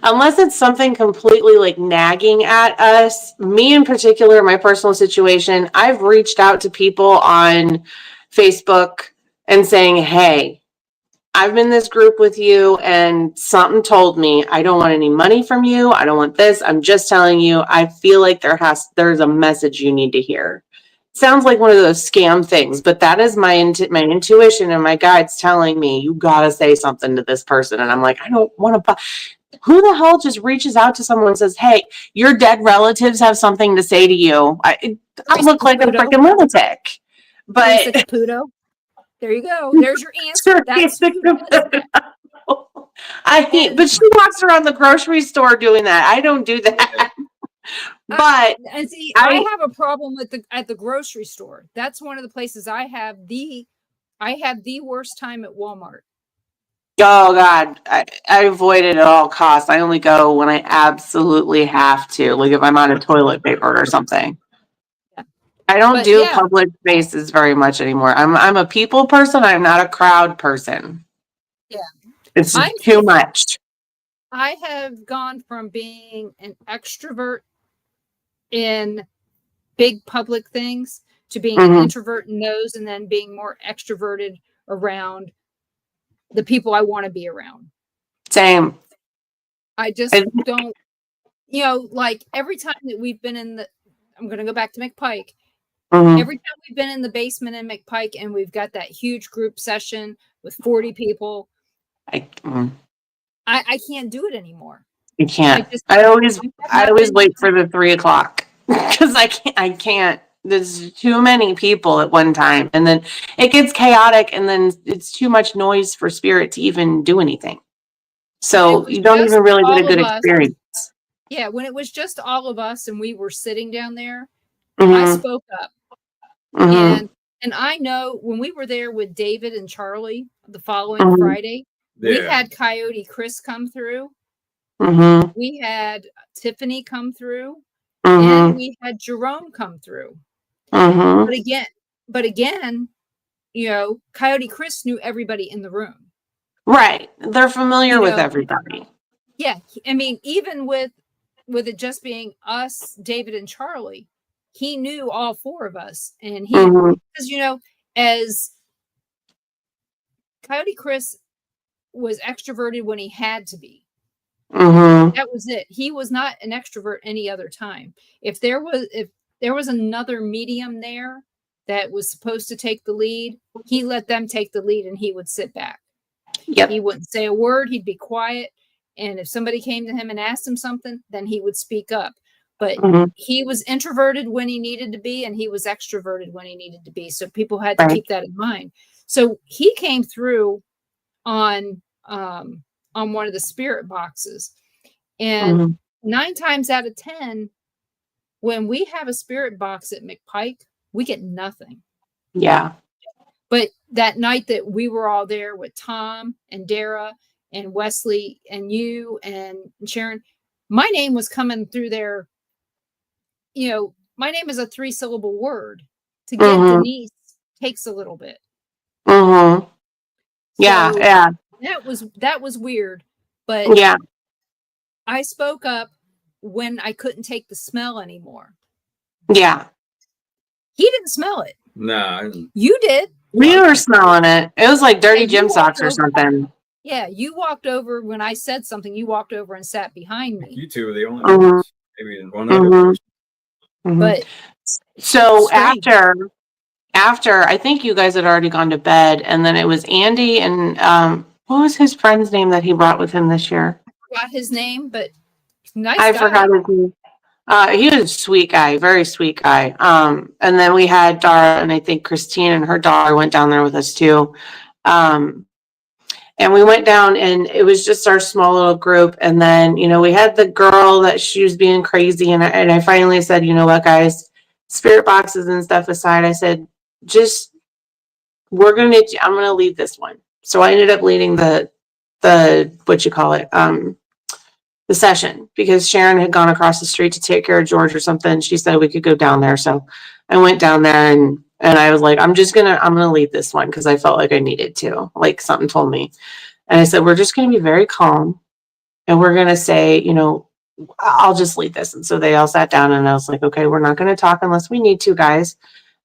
unless it's something completely like nagging at us, me in particular, my personal situation, I've reached out to people on Facebook and saying, hey, I'm in this group with you and something told me I don't want any money from you. I don't want this. I'm just telling you, I feel like there's a message you need to hear. Sounds like one of those scam things, but that is my intuition and my guides telling me you got to say something to this person. And I'm like, I don't want to. Who the hell just reaches out to someone and says, hey, your dead relatives have something to say to you? I look like a freaking lunatic. But there you go. There's your answer. But she walks around the grocery store doing that. I don't do that. But and see, I have a problem with at the grocery store. That's one of the places I have the worst time at Walmart. Oh God, I avoid it at all costs. I only go when I absolutely have to, like if I'm out of toilet paper or something. I don't do public spaces very much anymore. I'm a people person. I'm not a crowd person. Yeah. It's too much. I have gone from being an extrovert in big public things to being an introvert in those, and then being more extroverted around the people I want to be around. Same. I just don't, like every time that we've been I'm going to go back to McPike. Every time we've been in the basement in McPike and we've got that huge group session with 40 people, I can't do it anymore. You can't. I always wait for the 3:00 because I can't. There's too many people at one time, and then it gets chaotic, and then it's too much noise for spirit to even do anything. So you don't even really get a good experience. Yeah, when it was just all of us and we were sitting down there, I spoke up. And I know when we were there with David and Charlie the following Friday, we had Coyote Chris come through. We had Tiffany come through, and we had Jerome come through. But again, Coyote Chris knew everybody in the room. Right. They're familiar with everybody. Yeah. I mean, even with it just being us, David and Charlie, he knew all 4 of us. And he, because, as Coyote Chris was extroverted when he had to be. That was it. He was not an extrovert any other time. If there was another medium there that was supposed to take the lead. He let them take the lead and he would sit back. Yep. He wouldn't say a word. He'd be quiet. And if somebody came to him and asked him something, then he would speak up. But he was introverted when he needed to be, and he was extroverted when he needed to be. So people had to keep that in mind. So he came through on one of the spirit boxes. And 9 times out of 10, when we have a spirit box at McPike, we get nothing. Yeah. But that night that we were all there with Tom and Dara and Wesley and you and Sharon, my name was coming through there. You know, my name is a 3-syllable word. To get Denise takes a little bit. Yeah, So yeah. That was weird. But yeah, I spoke up when I couldn't take the smell anymore. Yeah. He didn't smell it. No. You did. We were smelling it. It was like dirty gym socks or something. Yeah, you walked over when I said something. You walked over and sat behind me. You two were the only ones. Maybe one other person. But so after I think you guys had already gone to bed, and then it was Andy and what was his friend's name that he brought with him this year? I forgot his name, but nice I guy. forgot his name. He was a sweet guy, very sweet guy. And then we had Dara, and I think Christine and her daughter went down there with us too. And we went down, and it was just our small little group. And then, you know, we had the girl that she was being crazy. And I finally said, you know what, guys, spirit boxes and stuff aside, I said, I'm going to lead this one. So I ended up leading the the session, because Sharon had gone across the street to take care of George or something. She said we could go down there. So I went down there, and I was like, I'm going to lead this one, because I felt like I needed to, like something told me. And I said, we're just going to be very calm, and we're going to say, you know, I'll just lead this. And so they all sat down, and I was like, okay, we're not going to talk unless we need to, guys.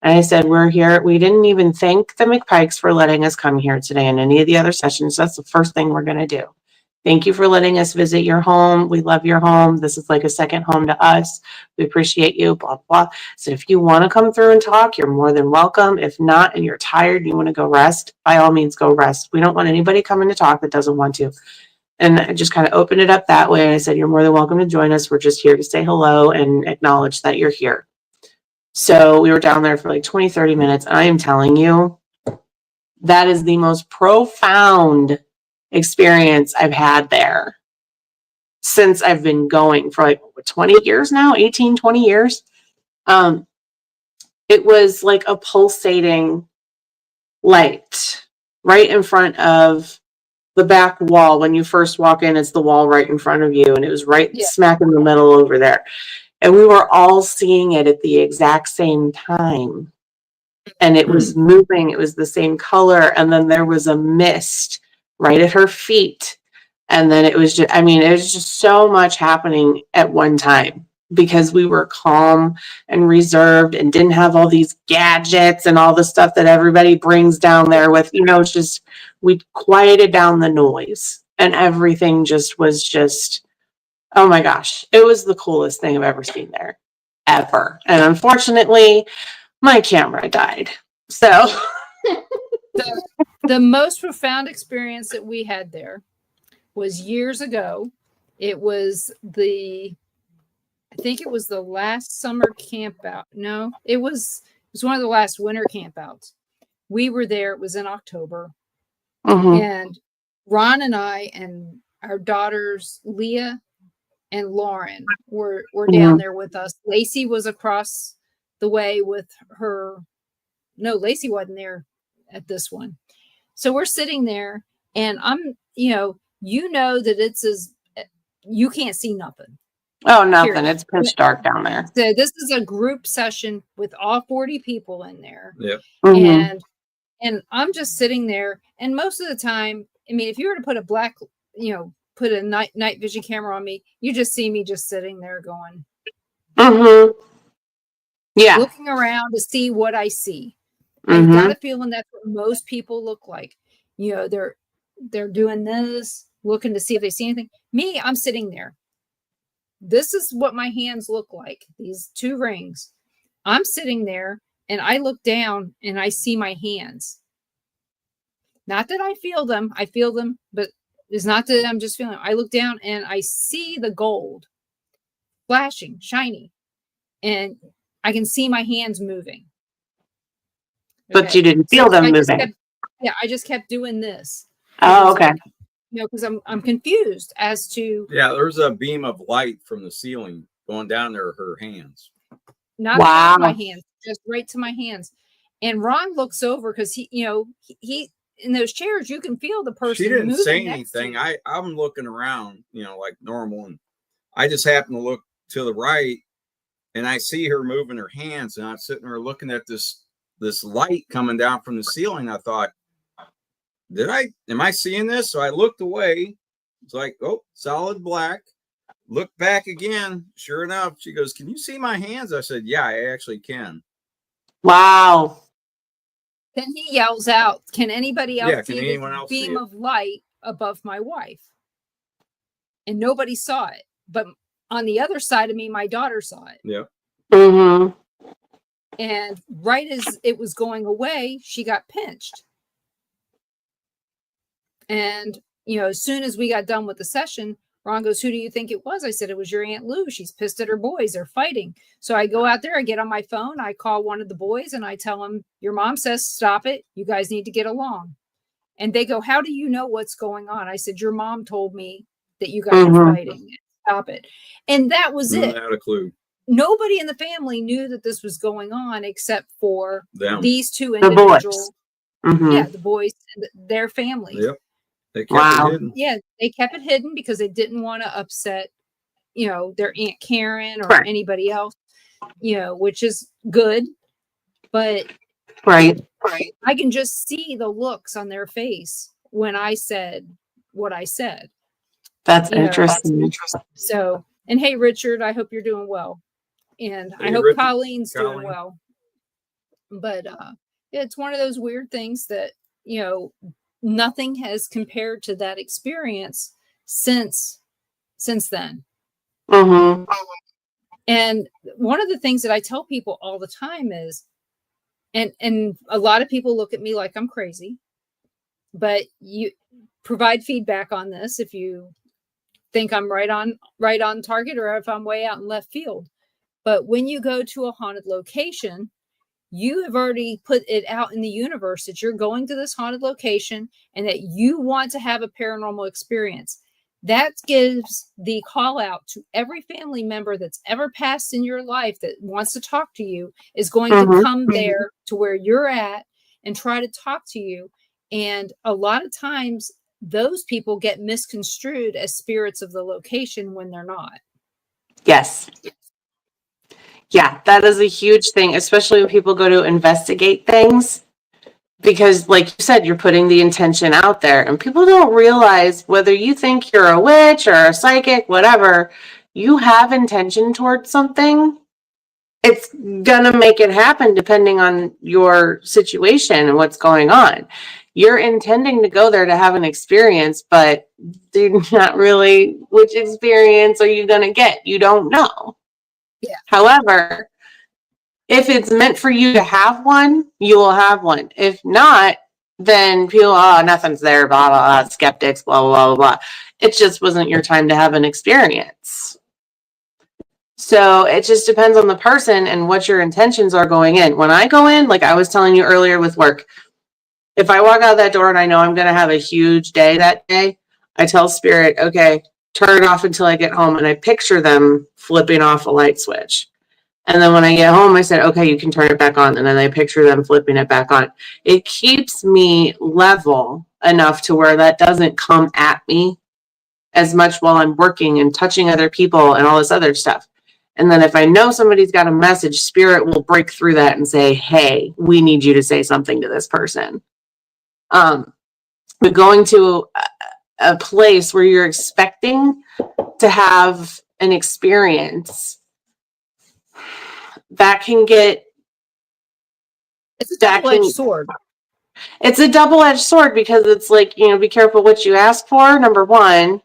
And I said, we're here. We didn't even thank the McPikes for letting us come here today in any of the other sessions. That's the first thing we're going to do. Thank you for letting us visit your home. We love your home. This is like a second home to us. We appreciate you, blah, blah. So if you want to come through and talk, you're more than welcome. If not, and you're tired, and you want to go rest, by all means, go rest. We don't want anybody coming to talk that doesn't want to. And I just kind of opened it up that way. And I said, you're more than welcome to join us. We're just here to say hello and acknowledge that you're here. So we were down there for like 20, 30 minutes. I am telling you, that is the most profound experience I've had there since I've been going for like 20 years now, 18, 20 years. It was like a pulsating light right in front of the back wall. When you first walk in, it's the wall right in front of you. And it was right smack in the middle over there. And we were all seeing it at the exact same time. And it was moving. It was the same color. And then there was a mist right at her feet. And then it was just, it was just so much happening at one time, because we were calm and reserved and didn't have all these gadgets and all the stuff that everybody brings down there with, it's just, we quieted down the noise, and everything was oh my gosh, it was the coolest thing I've ever seen there, ever. And unfortunately, my camera died. So the most profound experience that we had there was years ago. It was I think it was the last summer camp out. No, it was one of the last winter camp outs. We were there. It was in October. And Ron and I and our daughters, Leah and Lauren, were down there with us. Lacey was across the way with her. No, Lacey wasn't there at this one. So we're sitting there, and I'm, that you can't see nothing. Oh, nothing. Period. It's pitch dark down there. So this is a group session with all 40 people in there. Yep. And I'm just sitting there, and most of the time, if you were to put put a night vision camera on me, you just see me just sitting there going, yeah, looking around to see what I see. I've got a feeling that's what most people look like. They're doing this, looking to see if they see anything. Me, I'm sitting there. This is what my hands look like. These 2 rings. I'm sitting there and I look down and I see my hands. Not that I feel them, but it's not that I'm just feeling them. I look down and I see the gold flashing, shiny, and I can see my hands moving. But you didn't feel them moving. I just kept doing this. Oh, okay. Because I'm confused as to. Yeah, there's a beam of light from the ceiling going down there, her hands. Not wow. My hands, just right to my hands. And Ron looks over because he in those chairs, you can feel the person. She didn't say anything. I'm looking around, like normal, and I just happen to look to the right, and I see her moving her hands, and I'm sitting there looking at this light coming down from the ceiling. I thought, am I seeing this? So I looked away. It's like, oh, solid black. Look back again. Sure enough, she goes, "Can you see my hands?" I said, "Yeah, I actually can." Wow. Then he yells out, "Can anybody else see the beam of light above my wife?" And nobody saw it. But on the other side of me, my daughter saw it. Yeah. Mm-hmm. And right as it was going away, she got pinched. And, as soon as we got done with the session, Ron goes, "Who do you think it was?" I said, "It was your Aunt Lou. She's pissed at her boys. They're fighting." So I go out there, I get on my phone, I call one of the boys and I tell him, "Your mom says, stop it. You guys need to get along." And they go, "How do you know what's going on?" I said, "Your mom told me that you guys are fighting. Stop it." And that was it. Not a clue. Nobody in the family knew that this was going on except for these two individuals. Yeah, the boys and their families. Yep. They kept it hidden. Yeah, they kept it hidden because they didn't want to upset, their Aunt Karen or anybody else, which is good. But right. I can just see the looks on their face when I said what I said. That's interesting. So, and hey, Richard, I hope you're doing well. And I hope Colleen's doing well. But it's one of those weird things that, nothing has compared to that experience since then. Mm-hmm. And one of the things that I tell people all the time is, and a lot of people look at me like I'm crazy, but you provide feedback on this if you think I'm right on target or if I'm way out in left field. But when you go to a haunted location, you have already put it out in the universe that you're going to this haunted location and that you want to have a paranormal experience. That gives the call out to every family member that's ever passed in your life that wants to talk to you is going to come there to where you're at and try to talk to you. And a lot of times those people get misconstrued as spirits of the location when they're not. Yes. Yeah, that is a huge thing, especially when people go to investigate things, because like you said, you're putting the intention out there and people don't realize whether you think you're a witch or a psychic, whatever, you have intention towards something. It's going to make it happen depending on your situation and what's going on. You're intending to go there to have an experience, but you're not really, which experience are you going to get? You don't know. Yeah. However, if it's meant for you to have one, you will have one. If not, then people, nothing's there, blah, blah, blah, skeptics, blah, blah, blah, blah. It just wasn't your time to have an experience. So it just depends on the person and what your intentions are going in. When I go in, like I was telling you earlier with work, if I walk out that door and I know I'm going to have a huge day that day, I tell Spirit, okay, turn it off until I get home. And I picture them flipping off a light switch. And then when I get home, I said, okay, you can turn it back on. And then I picture them flipping it back on. It keeps me level enough to where that doesn't come at me as much while I'm working and touching other people and all this other stuff. And then if I know somebody's got a message, Spirit will break through that and say, hey, we need you to say something to this person. But going to a place where you're expecting to have an experience, that can get, it's a double-edged sword. It's a double-edged sword because it's like, be careful what you ask for, number one.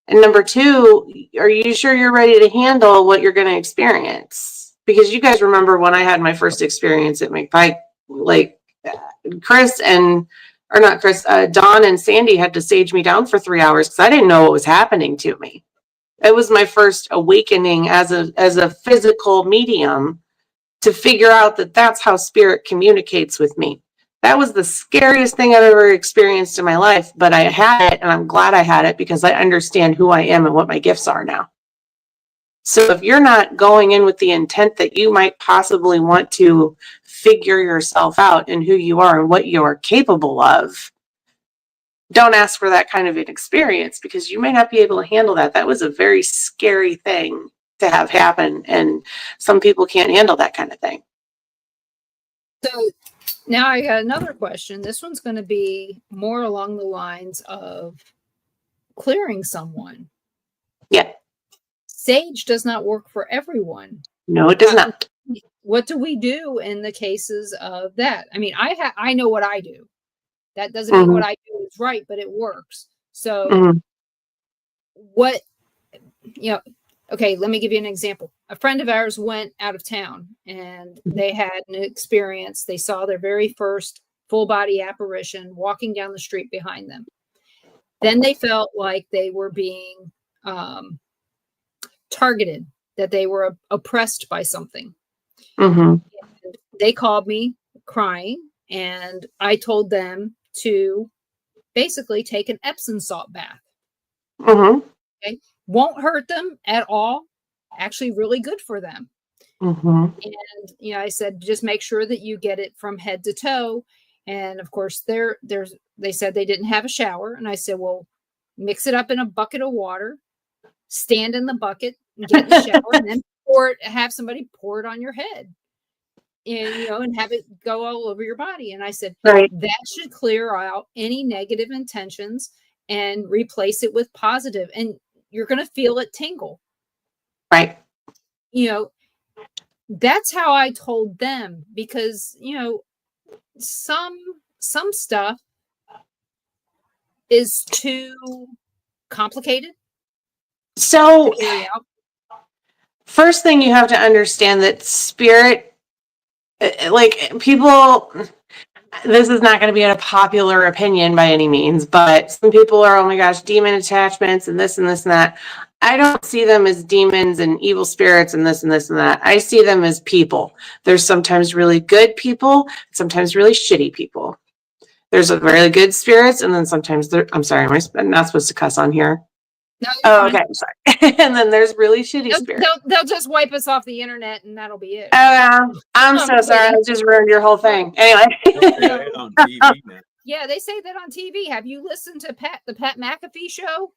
And number two, are you sure you're ready to handle what you're going to experience? because you guys remember when I had my first experience at McPike, like Chris and, or not Chris, Dawn and Sandy had to sage me down for 3 hours because I didn't know what was happening to me. It was my first awakening as a physical medium to figure out that that's how spirit communicates with me. That was the scariest thing I've ever experienced in my life, but I had it, and I'm glad I had it because I understand who I am and what my gifts are now. So if you're not going in with the intent that you might possibly want to figure yourself out and who you are and what you are capable of, don't ask for that kind of an experience because you may not be able to handle that. That was a very scary thing to have happen, and some people can't handle that kind of thing. So now I got another question. This one's going to be more along the lines of clearing someone. Yeah. Sage does not work for everyone. No, it does not. What do we do in the cases of that? I mean, I know what I do. That doesn't mean what I do is right, but it works. So what, okay, let me give you an example. A friend of ours went out of town and they had an experience. They saw their very first full body apparition walking down the street behind them. Then they felt like they were being targeted, that they were oppressed by something. And they called me crying, and I told them to basically take an Epsom salt bath. Okay, won't hurt them at all. Actually, really good for them. And I said, just make sure that you get it from head to toe. And of course, they said they didn't have a shower, and I said, well, mix it up in a bucket of water, stand in the bucket, and get in the shower, and then have somebody pour it on your head. And and have it go all over your body. And I said, that should clear out any negative intentions and replace it with positive. And you're going to feel it tingle. Right. That's how I told them, because, some stuff is too complicated. So first thing you have to understand that spirit, like people, this is not going to be a popular opinion by any means, but some people are, oh my gosh, demon attachments and this and this and that. I don't see them as demons and evil spirits and this and this and that. I see them as people. There's sometimes really good people, sometimes really shitty people. There's really good spirits, and then sometimes I'm sorry, am I not supposed to cuss on here? No, okay, I'm sorry. And then there's really shitty spirits. They'll just wipe us off the internet, and that'll be it. Oh, yeah. I'm so sorry. I just ruined your whole thing. Anyway. On TV, man. Yeah, they say that on TV. Have you listened to the Pat McAfee show?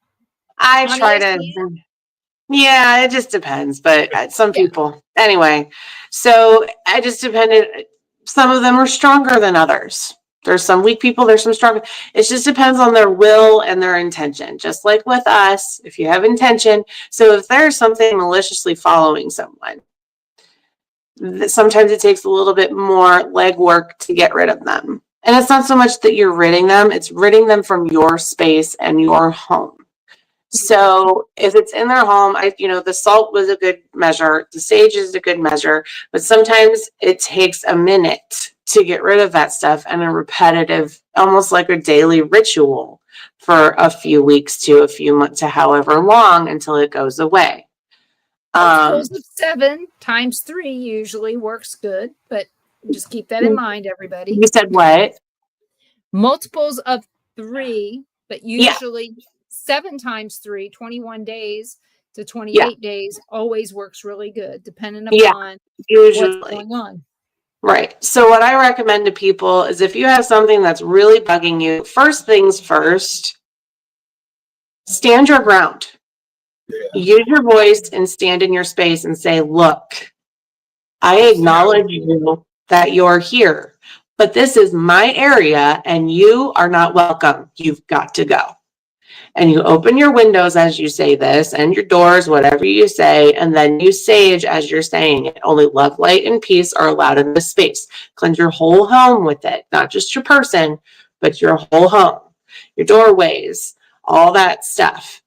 I try to. Yeah, it just depends. But some people. Anyway, so I just depended. Some of them are stronger than others. There's some weak people, there's some strong. It just depends on their will and their intention. Just like with us, if you have intention. So if there's something maliciously following someone, sometimes it takes a little bit more legwork to get rid of them. And it's not so much that you're ridding them, it's ridding them from your space and your home. So if it's in their home, the salt was a good measure, the sage is a good measure, but sometimes it takes a minute to get rid of that stuff, and a repetitive, almost like a daily ritual for a few weeks to a few months to however long until it goes away. Multiples of 7 times 3 usually works good, but just keep that in mind, everybody. You said what? Multiples of 3, but usually 7 times 3, 21 days to 28 days always works really good, depending upon usually what's going on. Right. So what I recommend to people is if you have something that's really bugging you, first things first, stand your ground. Use your voice and stand in your space and say, look, I acknowledge you that you're here, but this is my area and you are not welcome. You've got to go. And you open your windows as you say this, and your doors, whatever you say, and then you sage as you're saying it. Only love, light, and peace are allowed in this space. Cleanse your whole home with it, not just your person, but your whole home, your doorways, all that stuff.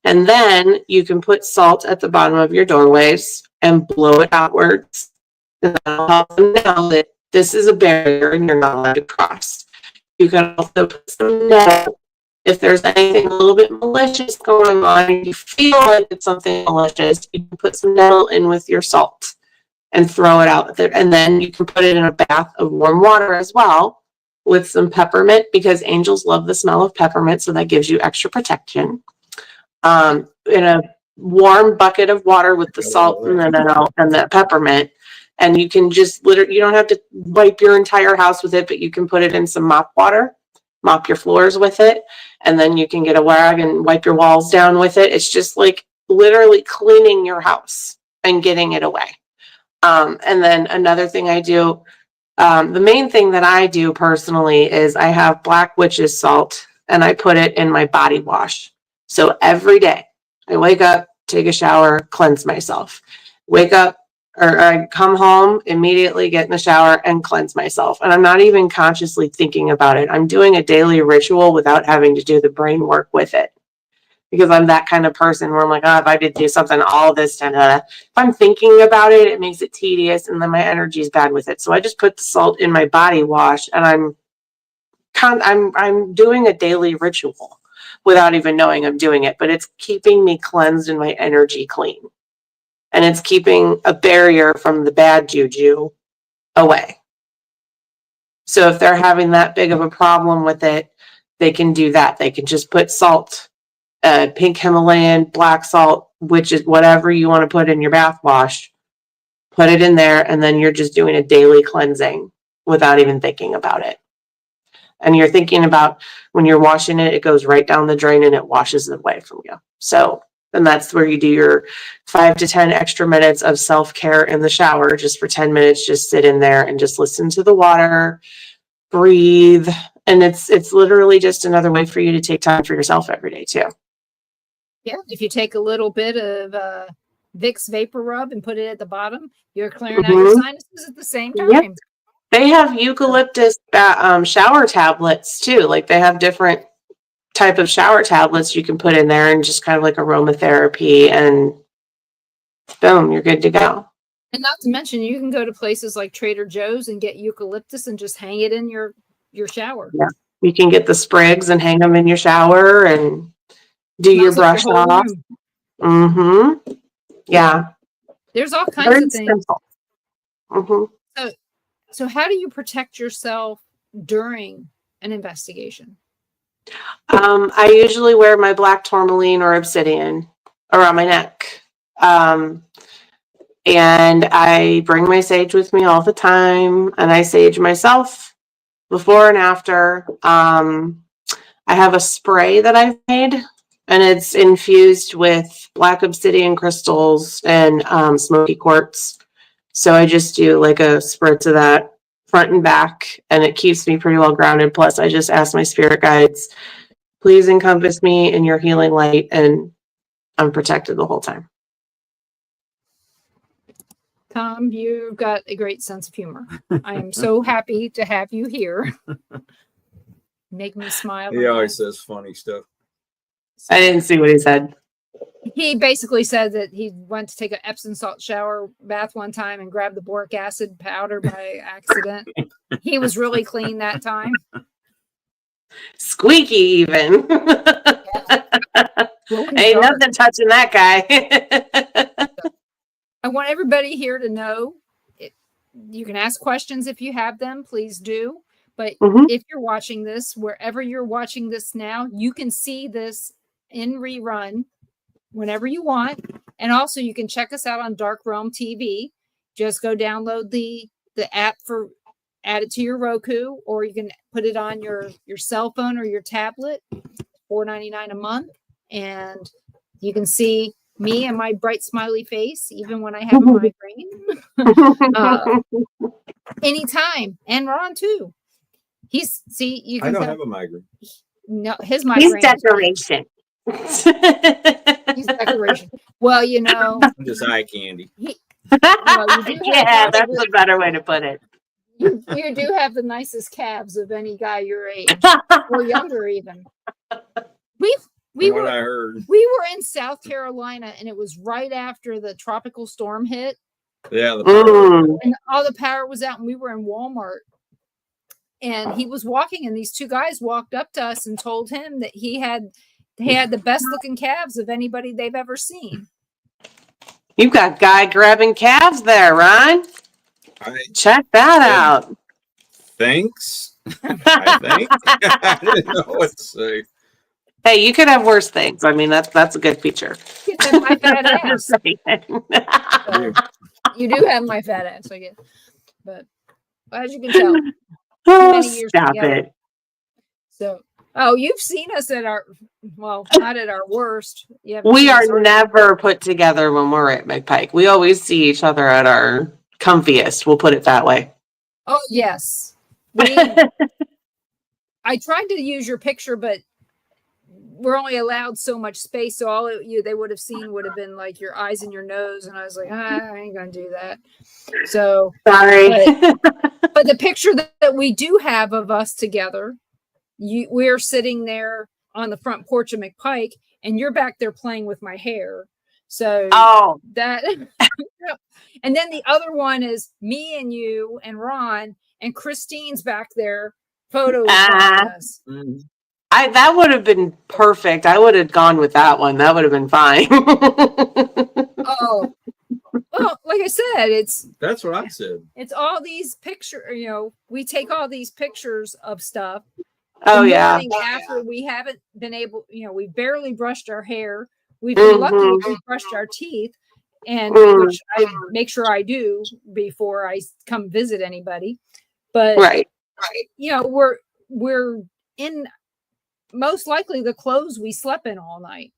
And then you can put salt at the bottom of your doorways and blow it outwards. And that'll help them know that this is a barrier and you're not allowed to cross. You can also put some nettle. If there's anything a little bit malicious going on and you feel like it's something malicious, you can put some nettle in with your salt and throw it out there. And then you can put it in a bath of warm water as well with some peppermint, because angels love the smell of peppermint, so that gives you extra protection. In a warm bucket of water with the salt and the peppermint. And you can just you don't have to wipe your entire house with it, but you can put it in some mop water, mop your floors with it. And then you can get a rag and wipe your walls down with it. It's just like literally cleaning your house and getting it away. And then another thing I do, the main thing that I do personally is I have black witch's salt and I put it in my body wash. So every day I wake up, take a shower, cleanse myself. Wake up, or I come home, immediately get in the shower and cleanse myself. And I'm not even consciously thinking about it. I'm doing a daily ritual without having to do the brain work with it. Because I'm that kind of person where I'm like, oh, if I did do something all this time, if I'm thinking about it, it makes it tedious and then my energy is bad with it. So I just put the salt in my body wash and I'm doing a daily ritual without even knowing I'm doing it, but it's keeping me cleansed and my energy clean. And it's keeping a barrier from the bad juju away. So if they're having that big of a problem with it, they can do that. They can just put salt, pink Himalayan, black salt, which is whatever you want to put in your bath wash, put it in there, and then you're just doing a daily cleansing without even thinking about it. And you're thinking about when you're washing it, it goes right down the drain and it washes it away from you. So then that's where you do your 5 to 10 extra minutes of self-care in the shower. Just for 10 minutes, just sit in there and just listen to the water, breathe. And it's literally just another way for you to take time for yourself every day too. Yeah, if you take a little bit of Vicks Vapor Rub and put it at the bottom, you're clearing out your sinuses at the same time. Yep. They have eucalyptus shower tablets too. Like they have different type of shower tablets you can put in there and just kind of like aromatherapy, and boom, you're good to go. And not to mention, you can go to places like Trader Joe's and get eucalyptus and just hang it in your shower. Yeah, you can get the sprigs and hang them in your shower and do your brush off. Mm-hmm. Yeah. There's all kinds of things. Mm-hmm. So how do you protect yourself during an investigation? I usually wear my black tourmaline or obsidian around my neck. And I bring my sage with me all the time, and I sage myself before and after. I have a spray that I've made, and it's infused with black obsidian crystals and smoky quartz. So I just do like a spritz of that front and back, and it keeps me pretty well grounded. Plus, I just ask my spirit guides, please encompass me in your healing light, and I'm protected the whole time. Tom, you've got a great sense of humor. I am so happy to have you here. Make me smile. He always says funny stuff. I didn't see what he said. He basically said that he went to take an Epsom salt shower bath one time and grabbed the boric acid powder by accident. He was really clean that time. Squeaky even. Ain't nothing touching that guy. I want everybody here to know, you can ask questions if you have them, please do. But if you're watching this, wherever you're watching this now, you can see this in rerun whenever you want. And also you can check us out on Dark Realm TV. Just go download the app add it to your Roku, or you can put it on your cell phone or your tablet, $4.99 a month. And you can see me and my bright smiley face, even when I have a migraine. Anytime. And Ron too. You can I don't have a migraine. No, his migraine. He's decoration. He's decoration. Well, I'm just eye candy. Yeah, that's a better way to put it. You do have the nicest calves of any guy your age, or younger even. what I heard. We were in South Carolina, and it was right after the tropical storm hit. Yeah, and all the power was out, and we were in Walmart. And he was walking, and these two guys walked up to us and told him that he had the best looking calves of anybody they've ever seen. You've got guy grabbing calves there, Ron. Check that out. Thanks. I think. I didn't know what to say. Hey, you could have worse things. I mean, that's a good feature. You have my fat ass. So, you do have my fat ass, I guess. But as you can tell, many years stop together. it. So, you've seen us at our, well, not at our worst. We are never put together when we're at McPike. We always see each other at our comfiest. We'll put it that way. Oh, yes. I tried to use your picture, but we're only allowed so much space. So all they would have seen would have been like your eyes and your nose. And I was like, I ain't going to do that. So sorry. But the picture that we do have of us together, we're sitting there on the front porch of McPike, and you're back there playing with my hair. So that, and then the other one is me and you and Ron, and Christine's back there photos of us. That would have been perfect. I would have gone with that one. That would have been fine. Well, like I said, that's what I said. It's all these pictures, we take all these pictures of stuff. After we haven't been able, we barely brushed our hair. We've been lucky we brushed our teeth, and which I make sure I do before I come visit anybody. But we're in most likely the clothes we slept in all night.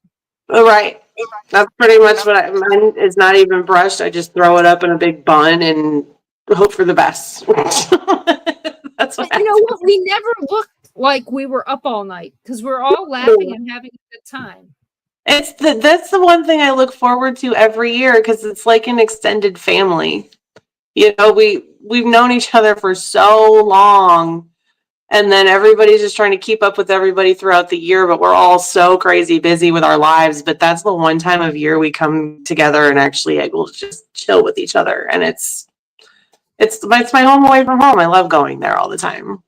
Right. That's pretty much what mine is. Not even brushed. I just throw it up in a big bun and hope for the best. That's what what? We never looked like we were up all night because we're all laughing and having a good time. That's the one thing I look forward to every year, because it's like an extended family. We've known each other for so long, and then everybody's just trying to keep up with everybody throughout the year, but we're all so crazy busy with our lives. But that's the one time of year we come together and actually able to just chill with each other. And it's my home away from home. I love going there all the time.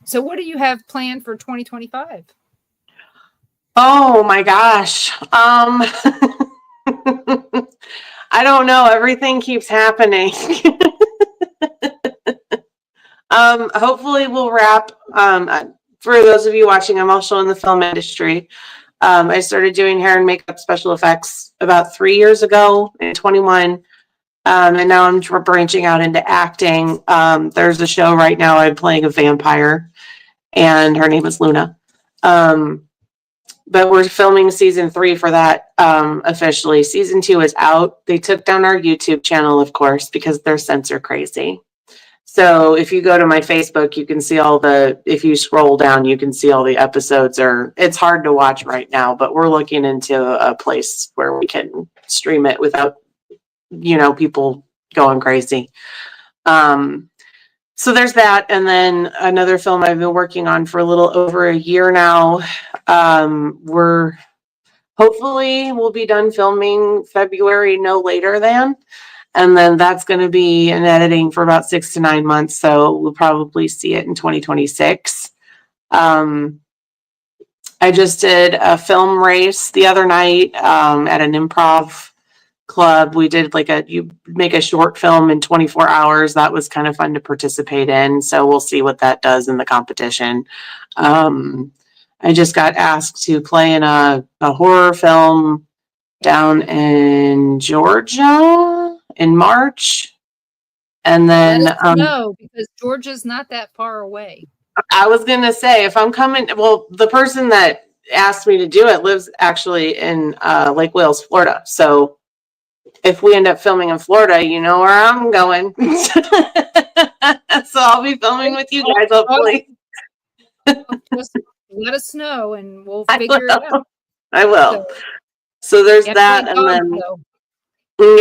So what do you have planned for 2025? Oh my gosh. I don't know. Everything keeps happening. Hopefully we'll wrap. For those of you watching, I'm also in the film industry. I started doing hair and makeup special effects about 3 years ago in 21. And now I'm branching out into acting. There's a show right now I'm playing a vampire, and her name is Luna. But we're filming season 3 for that officially. Season 2 is out. They took down our YouTube channel, of course, because they're censor crazy. So if you go to my Facebook, you can see if you scroll down, you can see all the episodes. It's hard to watch right now, but we're looking into a place where we can stream it without, people going crazy. So there's that. And then another film I've been working on for a little over a year now. We'll be done filming February, no later than. And then that's going to be in editing for about 6 to 9 months. So we'll probably see it in 2026. I just did a film race the other night at an improv club. We did you make a short film in 24 hours. That was kind of fun to participate in. So we'll see what that does in the competition. I just got asked to play in a horror film down in Georgia in March. And then no, because Georgia's not that far away. I was gonna say, if I'm coming, well, the person that asked me to do it lives actually in Lake Wales, Florida. So if we end up filming in Florida, you know where I'm going. So I'll be filming with you guys, hopefully. Just let us know and we'll figure it out. I will. So there's that, and then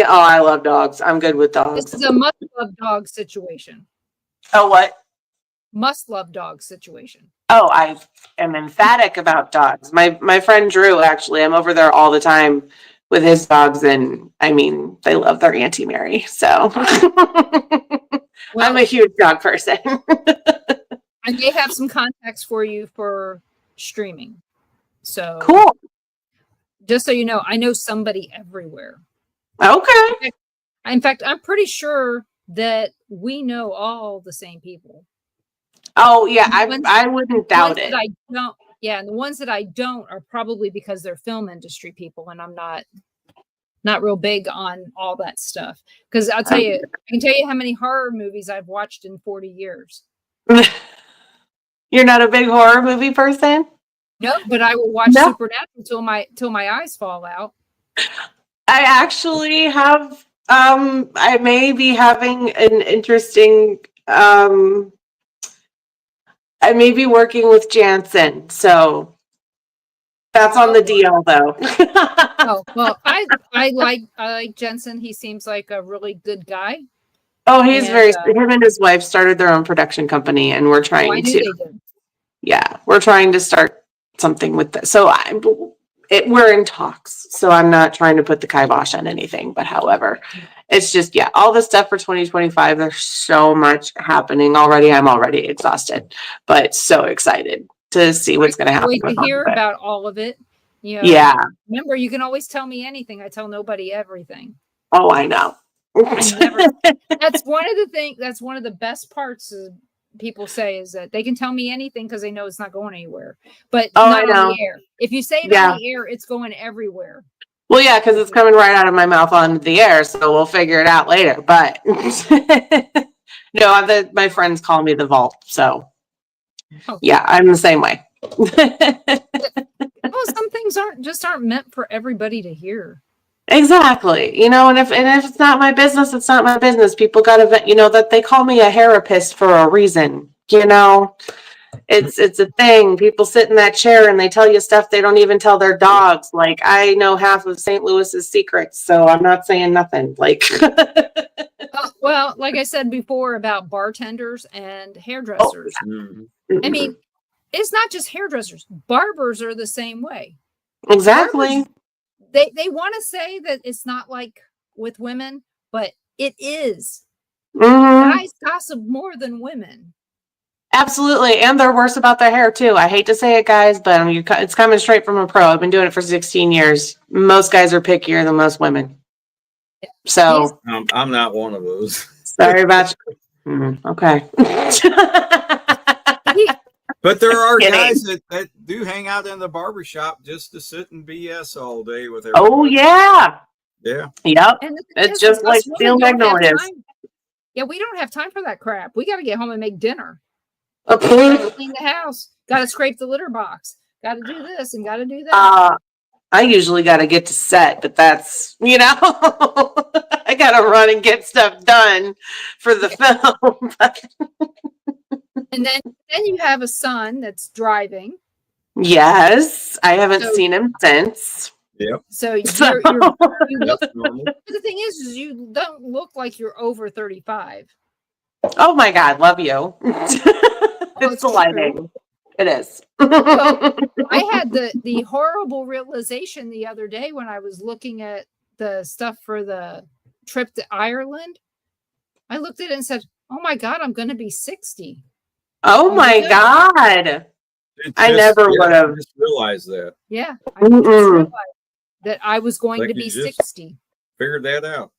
I love dogs. I'm good with dogs. This is a must-love dog situation. Oh, what? Must-love dog situation. Oh, I am emphatic about dogs. My friend Drew, actually, I'm over there all the time with his dogs, and I mean, they love their Auntie Mary. So I'm Well, a huge dog person. I may have some contacts for you for streaming. So Cool. just so you know, I know somebody everywhere. Okay. In fact, I'm pretty sure that we know all the same people. Oh yeah, I wouldn't doubt it. I don't. Yeah, and the ones that I don't are probably because they're film industry people, and I'm not real big on all that stuff. Because I'll tell you, I can tell you how many horror movies I've watched in 40 years. You're not a big horror movie person? No, but I will watch Supernatural till my eyes fall out. I actually have I may be having an interesting I may be working with Jansen, so that's on the DL though. Oh, well, I like Jensen. He seems like a really good guy. Oh, he's him and his wife started their own production company, and we're trying we're trying to start something with this. So we're in talks, so I'm not trying to put the kibosh on anything, but however, it's just, all the stuff for 2025, there's so much happening already. I'm already exhausted, but so excited to see what's going to happen. Wait to hear about all of it. Remember, you can always tell me anything. I tell nobody everything. Oh, I know. That's one of the things. That's one of the best parts of people say is that they can tell me anything because they know it's not going anywhere, but not on the air. If you say it on the air, it's going everywhere. Well, yeah, because it's coming right out of my mouth on the air, so we'll figure it out later. But no, my friends call me the Vault, so yeah, I'm the same way. Well, some things aren't meant for everybody to hear. Exactly. And if it's not my business, it's not my business. People got to, that they call me a therapist for a reason. It's a thing. People sit in that chair and they tell you stuff they don't even tell their dogs. Like, I know half of St. Louis's secrets, so I'm not saying nothing. Like, well, like I said before about bartenders and hairdressers. I mean, it's not just hairdressers. Barbers are the same way. Exactly. Barbers, they want to say that it's not like with women, but it is. Guys gossip more than women. Absolutely. And they're worse about their hair too. I hate to say it, guys, but it's coming straight from a pro. I've been doing it for 16 years. Most guys are pickier than most women. So I'm not one of those. Sorry about you. Okay. But there are guys that do hang out in the barbershop just to sit and BS all day with everybody. Oh, yeah. Yeah. Yep. It's just like Steel Magnolias. Yeah, we don't have time for that crap. We got to get home and make dinner. Okay. Clean the house. Got to scrape the litter box. Got to do this and got to do that. I usually got to get to set, but that's, I got to run and get stuff done for the film. And then you have a son that's driving. Yes, I haven't seen him since. Yep. So you look, the thing is you don't look like you're over 35. Oh my God, love you. It's the lighting. It is. Well, I had the horrible realization the other day when I was looking at the stuff for the trip to Ireland. I looked at it and said, "Oh my God, I'm going to be 60." Oh my God. I never would have just realized that. Yeah. I just realized that I was going to be 60. Figured that out.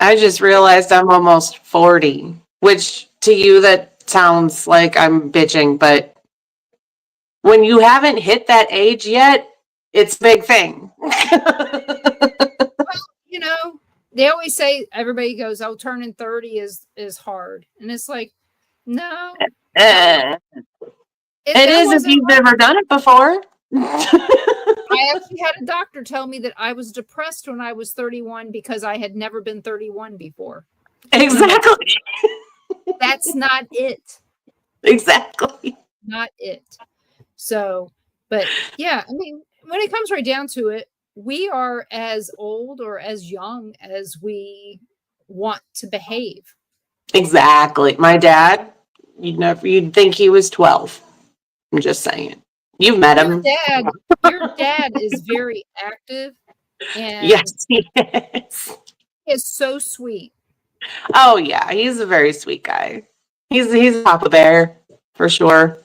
I just realized I'm almost 40, which to you that sounds like I'm bitching, but when you haven't hit that age yet, it's a big thing. Well, they always say, everybody goes, "Oh, turning 30 is hard." And it's like, no. It is if you've never done it before. I actually had a doctor tell me that I was depressed when I was 31 because I had never been 31 before. Exactly. That's not it. Exactly. Not it. So, but yeah, I mean, when it comes right down to it, we are as old or as young as we want to behave. Exactly. My dad you'd think he was 12. I'm just saying. You've met him. Your dad is very active, and Yes, he is. he is so sweet. Oh yeah, he's a very sweet guy. He's a Papa Bear for sure.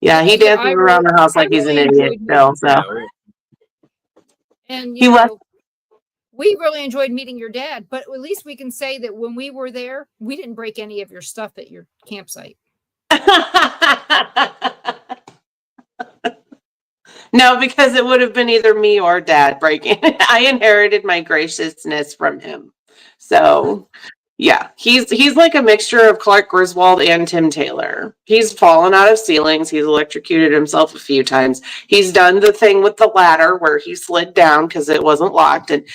Yeah, he dances around the house like he's an idiot still. So, and he was. we really enjoyed meeting your dad. But at least we can say that when we were there, we didn't break any of your stuff at your campsite. No, because it would have been either me or Dad breaking. I inherited my graciousness from him. So, yeah, he's like a mixture of Clark Griswold and Tim Taylor. He's fallen out of ceilings. He's electrocuted himself a few times. He's done the thing with the ladder where he slid down because it wasn't locked, and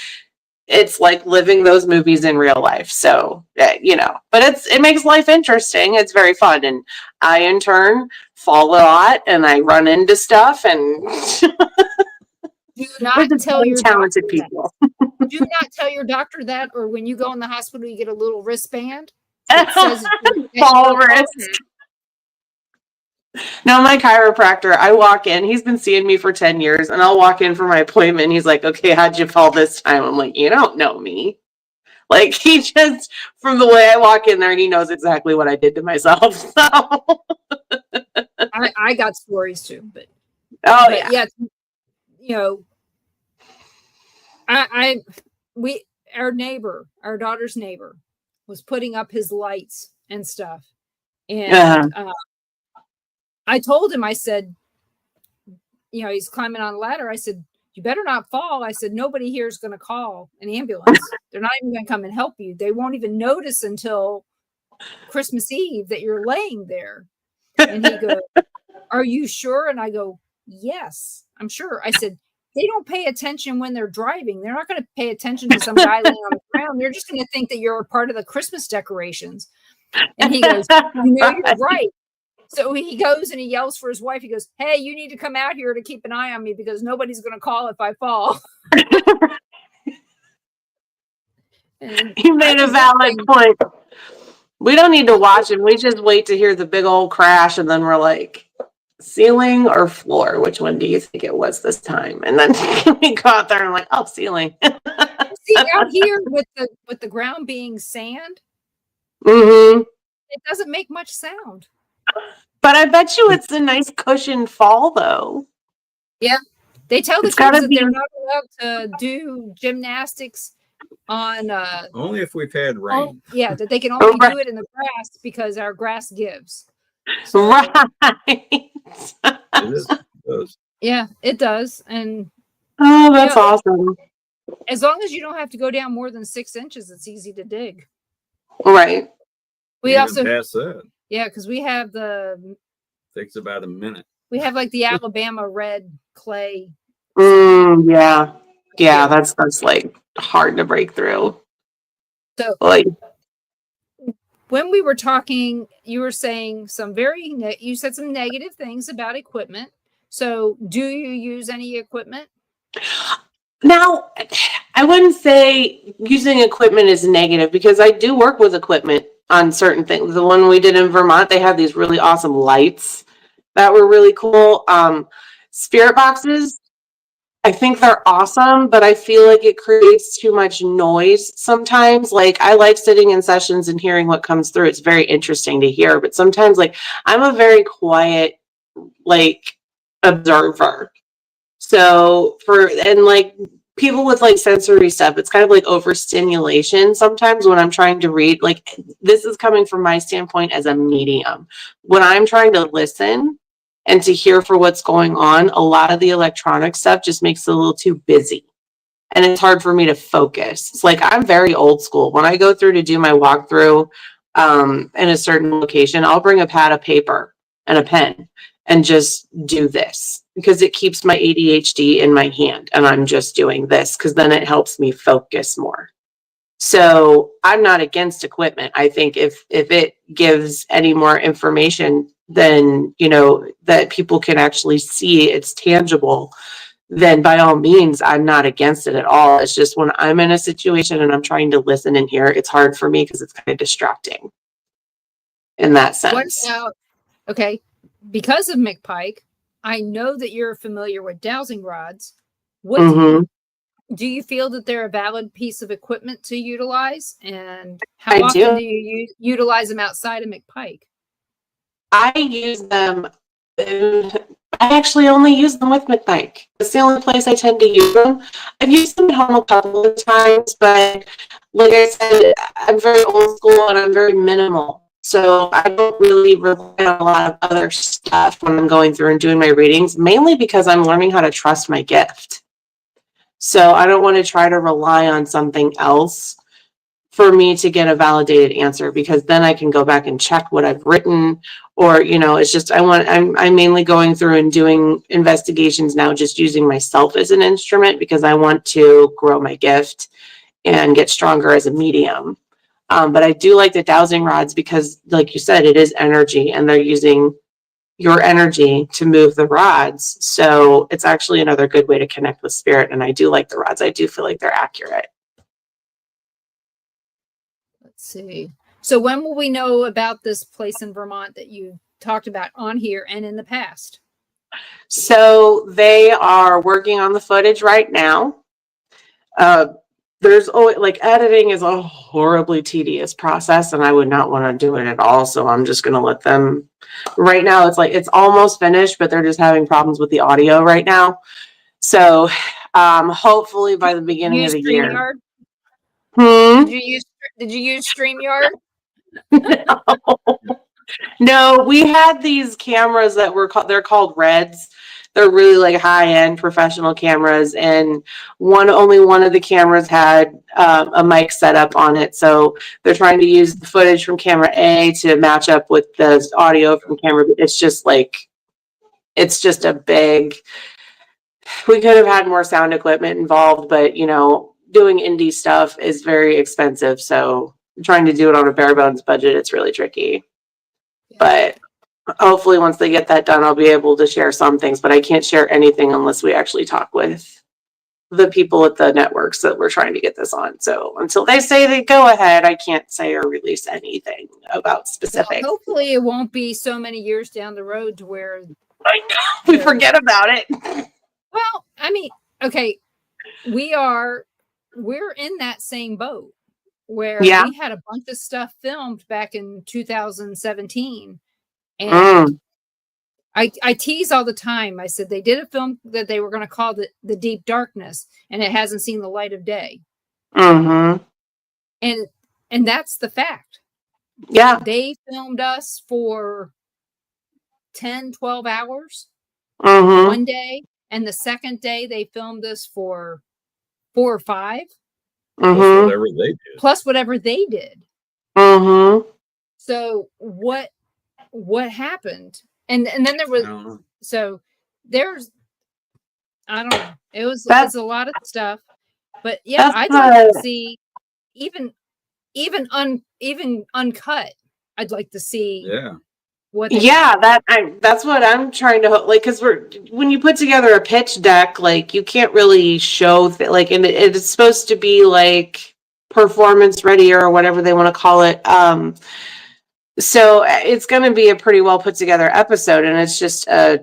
it's like living those movies in real life. So, but it makes life interesting. It's very fun. And I, in turn, fall a lot and I run into stuff, and do not tell your talented people. Do not tell your doctor that, or when you go in the hospital, you get a little wristband that says fall risk. No, my chiropractor, I walk in, he's been seeing me for 10 years, and I'll walk in for my appointment, and he's like, okay, how'd you fall this time? I'm like, you don't know me. Like, he just, from the way I walk in there, he knows exactly what I did to myself. So. I got stories too, but yeah, our daughter's neighbor was putting up his lights and stuff, and I told him, I said, he's climbing on a ladder. I said, you better not fall. I said, nobody here is going to call an ambulance. They're not even going to come and help you. They won't even notice until Christmas Eve that you're laying there. And he goes, are you sure? And I go, yes, I'm sure. I said, they don't pay attention when they're driving. They're not going to pay attention to some guy laying on the ground. They're just going to think that you're a part of the Christmas decorations. And he goes, you're right. So he goes and he yells for his wife. He goes, hey, you need to come out here to keep an eye on me because nobody's going to call if I fall. You made a valid point. We don't need to watch him. We just wait to hear the big old crash, and then we're like, ceiling or floor? Which one do you think it was this time? And then we go out there and like, oh, ceiling. See, out here with the ground being sand, it doesn't make much sound. But I bet you it's a nice cushioned fall, though. Yeah. They tell the kids that they're not allowed to do gymnastics on... only if we've had rain. That they can only do it in the grass because our grass gives. So, right. It does. Yeah, it does. And that's awesome. As long as you don't have to go down more than 6 inches, it's easy to dig. Right. We also... pass that. Yeah, because we have takes about a minute. We have like the Alabama red clay. Yeah, that's like hard to break through. So when we were talking, you were saying you said some negative things about equipment. So do you use any equipment? Now, I wouldn't say using equipment is negative because I do work with equipment on certain things. The one we did in Vermont, they had these really awesome lights that were really cool. Spirit boxes, I think they're awesome, but I feel like it creates too much noise sometimes. Like, I like sitting in sessions and hearing what comes through. It's very interesting to hear, but sometimes, like, I'm a very quiet, like, observer. So people with like sensory stuff, it's kind of like overstimulation sometimes when I'm trying to read. Like, this is coming from my standpoint as a medium. When I'm trying to listen and to hear for what's going on, a lot of the electronic stuff just makes it a little too busy. And it's hard for me to focus. It's like, I'm very old school. When I go through to do my walkthrough in a certain location, I'll bring a pad of paper and a pen and just do this because it keeps my ADHD in my hand and I'm just doing this because then it helps me focus more. So I'm not against equipment. I think if it gives any more information than, that people can actually see, it's tangible, then by all means, I'm not against it at all. It's just when I'm in a situation and I'm trying to listen and hear, it's hard for me because it's kind of distracting. in that What sense. about, okay, because of McPike, I know that you're familiar with dowsing rods. What Mm-hmm. do you feel that they're a valid piece of equipment to utilize? And how I often do. do you utilize them outside of McPike? I use them. I actually only use them with McPike. It's the only place I tend to use them. I've used them at home a couple of times, but like I said, I'm very old school and I'm very minimal. So I don't really rely on a lot of other stuff when I'm going through and doing my readings, mainly because I'm learning how to trust my gift. So I don't want to try to rely on something else for me to get a validated answer, because then I can go back and check what I've written, or it's just I'm mainly going through and doing investigations now, just using myself as an instrument, because I want to grow my gift and get stronger as a medium. But I do like the dowsing rods because, like you said, it is energy and they're using your energy to move the rods. So it's actually another good way to connect with spirit. And I do like the rods. I do feel like they're accurate. Let's see. So when will we know about this place in Vermont that you talked about on here and in the past? So they are working on the footage right now. There's always, like, editing is a horribly tedious process, and I would not want to do it at all. So I'm just going to let them. Right now, it's like it's almost finished, but they're just having problems with the audio right now. So hopefully by the beginning of the year. Did you use StreamYard? No, we had these cameras that they're called Reds. They're really like high-end professional cameras, and only one of the cameras had a mic set up on it. So they're trying to use the footage from camera A to match up with the audio from camera. It's just a big. We could have had more sound equipment involved, but doing indie stuff is very expensive. So trying to do it on a bare bones budget, it's really tricky. But hopefully once they get that done, I'll be able to share some things, but I can't share anything unless we actually talk with the people at the networks that we're trying to get this on. So until they say they go ahead, I can't say or release anything about specifics. Well, hopefully it won't be so many years down the road to where we forget about it. Well, I mean, okay, we're in that same boat where we had a bunch of stuff filmed back in 2017. And I tease all the time. I said they did a film that they were going to call the Deep Darkness, and it hasn't seen the light of day. Mm-hmm. And that's the fact. Yeah. They filmed us for 10, 12 hours one day. And the second day they filmed us for 4 or 5. Plus whatever they did. Mm-hmm. So what happened? And then there was I don't know. It was a lot of stuff. But yeah, I'd like to see even uncut. I'd like to see that's what I'm trying to like, because when you put together a pitch deck, like you can't really show and it's supposed to be like performance ready or whatever they want to call it. So it's going to be a pretty well put together episode, and it's just a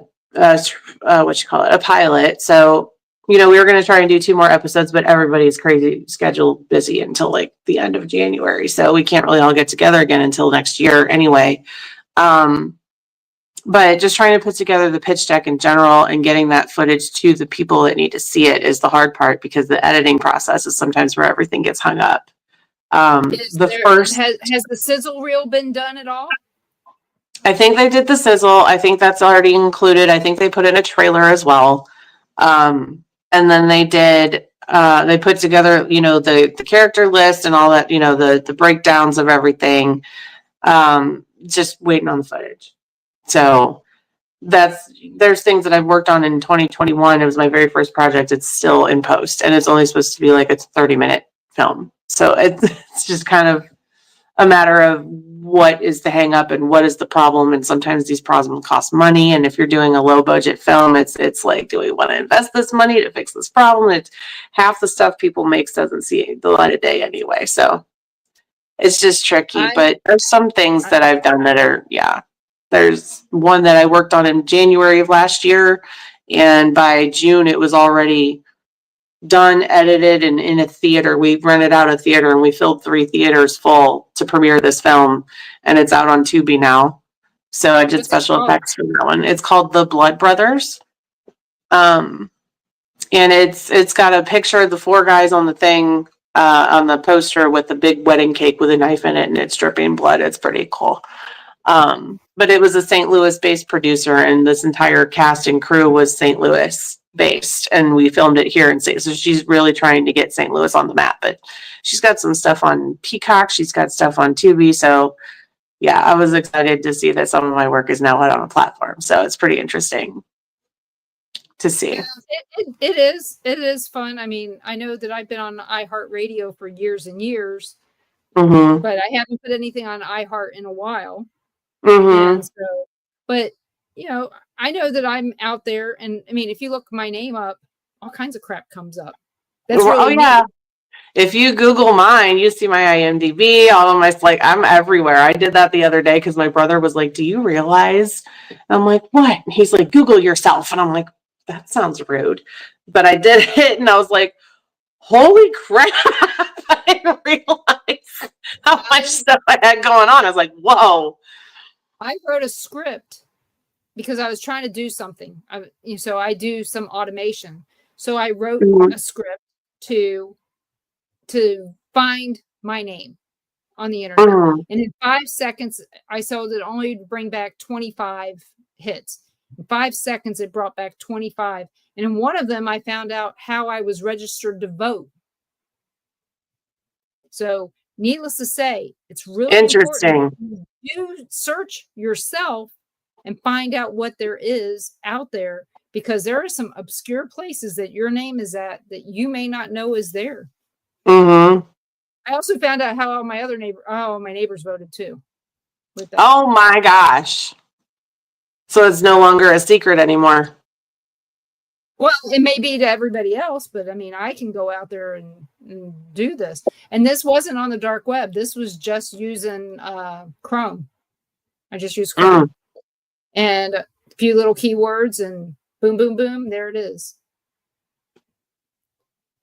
pilot. So we were going to try and do 2 more episodes, but everybody's crazy schedule busy until like the end of January, so we can't really all get together again until next year anyway. But just trying to put together the pitch deck in general and getting that footage to the people that need to see it is the hard part, because the editing process is sometimes where everything gets hung up. Has the sizzle reel been done at all? I think they did the sizzle. I think that's already included. I think they put in a trailer as well. And then they did, they put together, the character list and all that, the breakdowns of everything. Just waiting on the footage. So there's things that I've worked on in 2021. It was my very first project. It's still in post, and it's only supposed to be like a 30-minute film. So it's just kind of a matter of what is the hang up and what is the problem. And sometimes these problems cost money. And if you're doing a low budget film, it's like, do we want to invest this money to fix this problem? It's half the stuff people make doesn't see the light of day anyway. So It's just tricky, I, but there's some things I that I've done that are, yeah. There's one that I worked on in January of last year, and by June it was already done, edited, and in a theater. We rented out a theater and we filled 3 theaters full to premiere this film, and it's out on Tubi now. So I did what's it special called? effects for that one. It's called The Blood Brothers. And it's got a picture of the 4 guys on the thing, on the poster with the big wedding cake with a knife in it, and it's dripping blood. It's pretty cool. But it was a St. Louis based producer, and this entire cast and crew was St. Louis based, and we filmed it here in St. So she's really trying to get St. Louis on the map, but she's got some stuff on Peacock. She's got stuff on Tubi. So yeah, I was excited to see that some of my work is now out on a platform. So it's pretty interesting to see. Yeah, it is fun. I mean, I know that I've been on iHeartRadio for years and years, Mm-hmm. but I haven't put anything on iHeart in a while. Mm-hmm. And so, but I know that I'm out there, and I mean, if you look my name up, all kinds of crap comes up. That's really yeah. neat. If you Google mine, you see my IMDb, all of my, like, I'm everywhere. I did that the other day because my brother was like, do you realize? I'm like, what? And he's like, Google yourself. And I'm like, that sounds rude. But I did it, and I was like, holy crap. I didn't realize how much stuff I had going on. I was like, whoa. I wrote a script because I was trying to do something. So I do some automation. So I wrote a script to find my name on the internet. And in 5 seconds, I told it only to bring back 25 hits. In 5 seconds, it brought back 25. And in one of them, I found out how I was registered to vote. So needless to say, it's really interesting. You search yourself and find out what there is out there, because there are some obscure places that your name is at that you may not know is there. Mm-hmm. I also found out how my neighbors voted too. Oh my gosh. So it's no longer a secret anymore. Well, it may be to everybody else, but I mean, I can go out there and do this. And this wasn't on the dark web. This was just using Chrome. I just used Chrome and a few little keywords, and boom, boom, boom. There it is.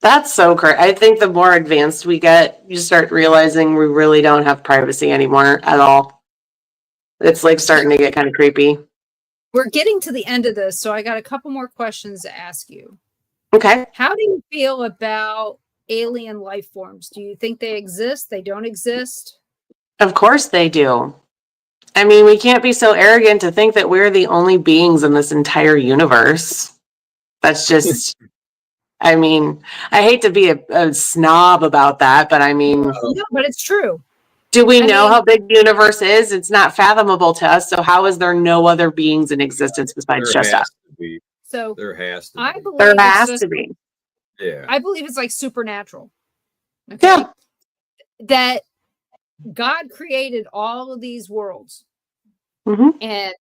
That's so great. I think the more advanced we get, you start realizing we really don't have privacy anymore at all. It's like starting to get kind of creepy. We're getting to the end of this, so I got a couple more questions to ask you. Okay. How do you feel about alien life forms? Do you think they exist? They don't exist? Of course they do. I mean, we can't be so arrogant to think that we're the only beings in this entire universe. That's just, I mean, I hate to be a snob about that, but I mean. No, but it's true. Do we know how big the universe is? It's not fathomable to us. So how is there no other beings in existence besides just us? So there has to be. I believe there has to be. Yeah. I believe it's like supernatural. Okay. Yeah. That God created all of these worlds. Mm-hmm. And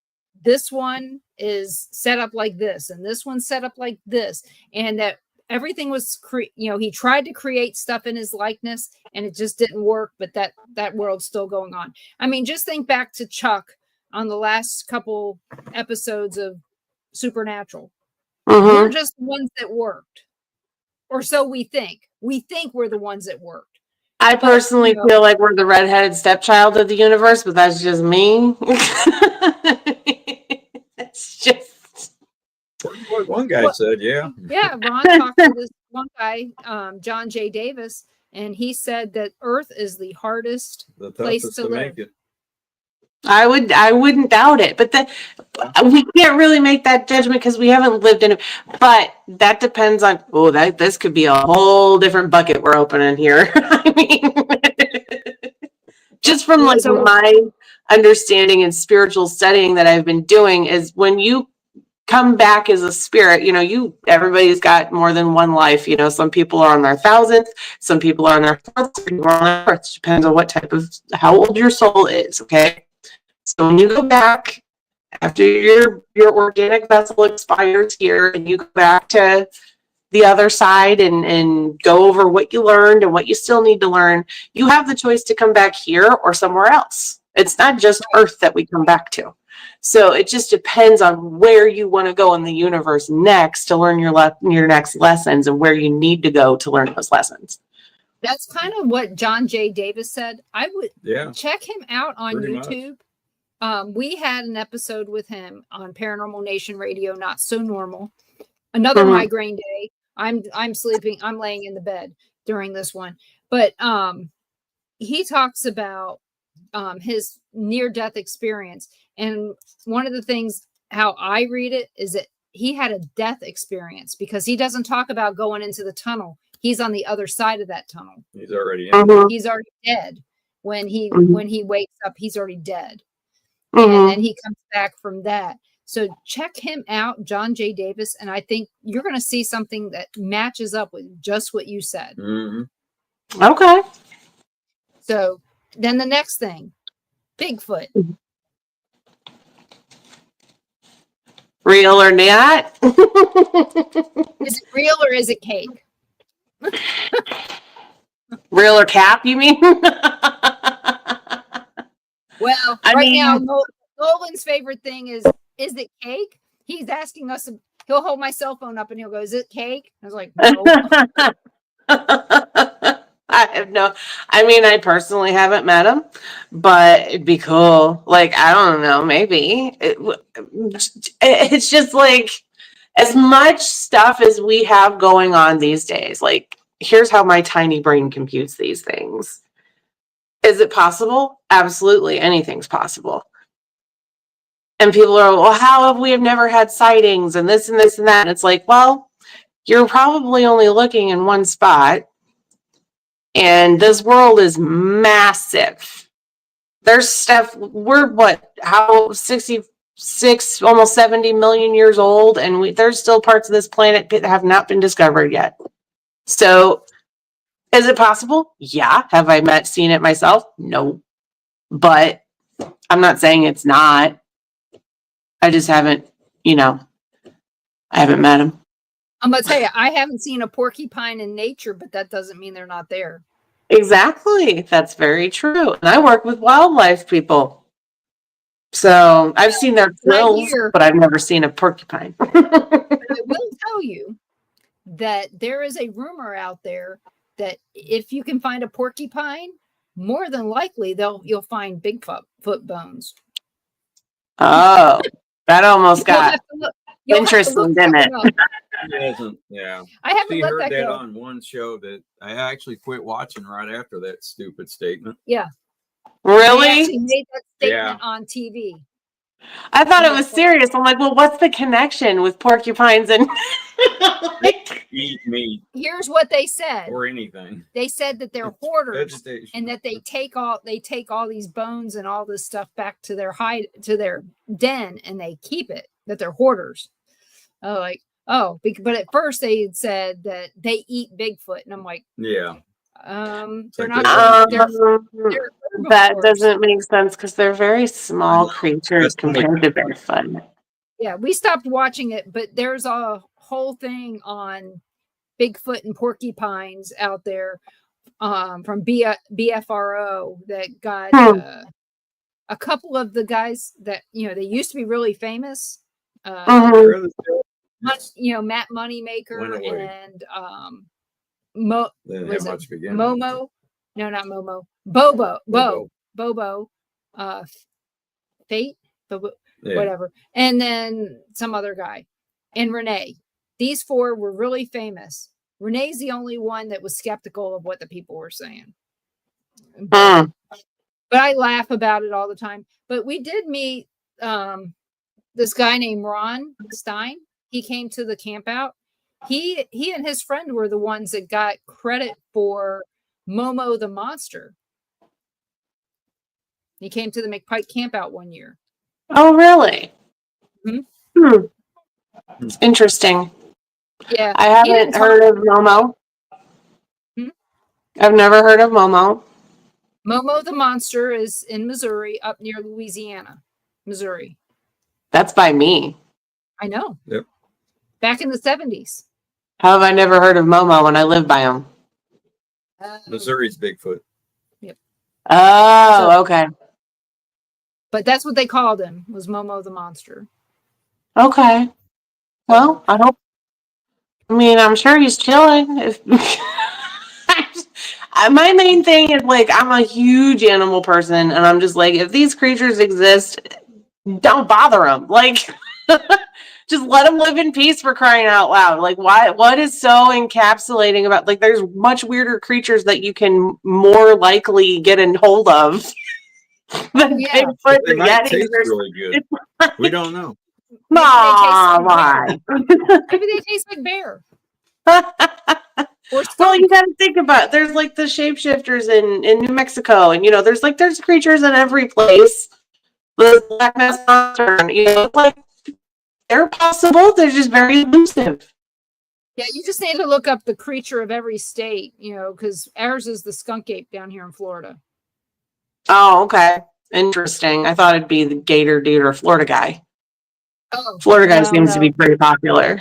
this one is set up like this, and this one's set up like this, and that everything was he tried to create stuff in his likeness, and it just didn't work, but that world's still going on. I mean, just think back to Chuck on the last couple episodes of Supernatural. Mm-hmm. We're just the ones that worked, or so we think we're the ones that worked. I personally feel like we're the redheaded stepchild of the universe, but that's just me. It's just what one guy said. Yeah. Yeah, Ron talked to this one guy, John J. Davis, and he said that Earth is the hardest place to live. Make it. I wouldn't doubt it, but we can't really make that judgment because we haven't lived in it. But that depends on this could be a whole different bucket we're opening here. I mean, just from like my understanding and spiritual studying that I've been doing is when you come back as a spirit, everybody's got more than one life. Some people are on their 1,000th, some people are on their 4th, some people are on their 4th. Depends on how old your soul is. Okay. So when you go back after your organic vessel expires here and you go back to the other side and go over what you learned and what you still need to learn, you have the choice to come back here or somewhere else. It's not just Earth that we come back to. So it just depends on where you want to go in the universe next to learn your next lessons and where you need to go to learn those lessons. That's kind of what John J. Davis said. I would check him out on YouTube. We had an episode with him on Paranormal Nation Radio, Not So Normal. Another migraine day. I'm sleeping. I'm laying in the bed during this one. But he talks about his near-death experience. And one of the things, how I read it, is that he had a death experience because he doesn't talk about going into the tunnel. He's on the other side of that tunnel. He's already in. He's already dead. When he wakes up, he's already dead. And then he comes back from that. So check him out, John J. Davis, and I think you're going to see something that matches up with just what you said. Okay. So then the next thing, Bigfoot. Real or not? Is it real or is it cake? Real or cap, you mean? Well, now, Nolan's favorite thing is it cake? He's asking us, he'll hold my cell phone up and he'll go, is it cake? I was like, no. I personally haven't met him, but it'd be cool. Like, I don't know, maybe. It's just like, as much stuff as we have going on these days, like, here's how my tiny brain computes these things. Is it possible? Absolutely. Anything's possible. And people are, well, how have we never had sightings and this and this and that? And it's like, well, you're probably only looking in one spot. And this world is massive. There's stuff, we're 66, almost 70 million years old. And there's still parts of this planet that have not been discovered yet. So is it possible? Yeah. Have I seen it myself? No. But I'm not saying it's not. I just haven't, I haven't met him. I'm going to tell you, I haven't seen a porcupine in nature, but that doesn't mean they're not there. Exactly. That's very true. And I work with wildlife people. So I've seen their quills, but I've never seen a porcupine. But I will tell you that there is a rumor out there that if you can find a porcupine, more than likely you'll find Bigfoot bones. Oh, that almost got interesting, didn't it? Yeah. I haven't let heard that go. On one show that I actually quit watching right after that stupid statement. Yeah. Really? They actually made that statement on TV. I thought it was serious. I'm like, well, what's the connection with porcupines and eat meat? Here's what they said. Or anything. They said that they're hoarders vegetation. And that they take all these bones and all this stuff back to their den and they keep it, that they're hoarders. But at first they had said that they eat Bigfoot, and I'm like, yeah. They're not. They're that doesn't make sense because they're very small creatures compared to Bigfoot. Yeah, we stopped watching it, but there's a whole thing on Bigfoot and porcupines out there from BFRO that got a couple of the guys that they used to be really famous. Matt Moneymaker and Momo. No, not Momo. Bobo. Fate. Whatever. And then some other guy. And Renee. These four were really famous. Renee's the only one that was skeptical of what the people were saying. But I laugh about it all the time. But we did meet this guy named Ron Stein. He came to the camp out. He and his friend were the ones that got credit for Momo the monster. He came to the McPike camp out one year. Oh, really? Interesting. Yeah. I haven't heard of Momo. I've never heard of Momo. Momo the monster is in Missouri, up near Louisiana, Missouri. That's by me. I know. Yep. Back in the 70s. How have I never heard of Momo when I live by him? Missouri's Bigfoot. Yep. Oh, okay. But that's what they called him, was Momo the monster. Okay. Well, I'm sure he's chilling. My main thing is, like, I'm a huge animal person, and I'm just like, if these creatures exist, don't bother them. Like, just let them live in peace, for crying out loud. Like, why? What is so encapsulating about, like, there's much weirder creatures that you can more likely get a hold of than Bigfoot They and might Yetis. taste really good. We don't know. Maybe Why? Maybe they taste like bear. Or Well, you got to think about, there's like the shapeshifters in New Mexico, and there's creatures in every place. The Black Ness monster, and, like, they're possible. They're just very elusive. Yeah, you just need to look up the creature of every state, because ours is the skunk ape down here in Florida. Oh, okay. Interesting. I thought it'd be the gator dude or Florida guy. Oh, Florida guy seems to be pretty popular.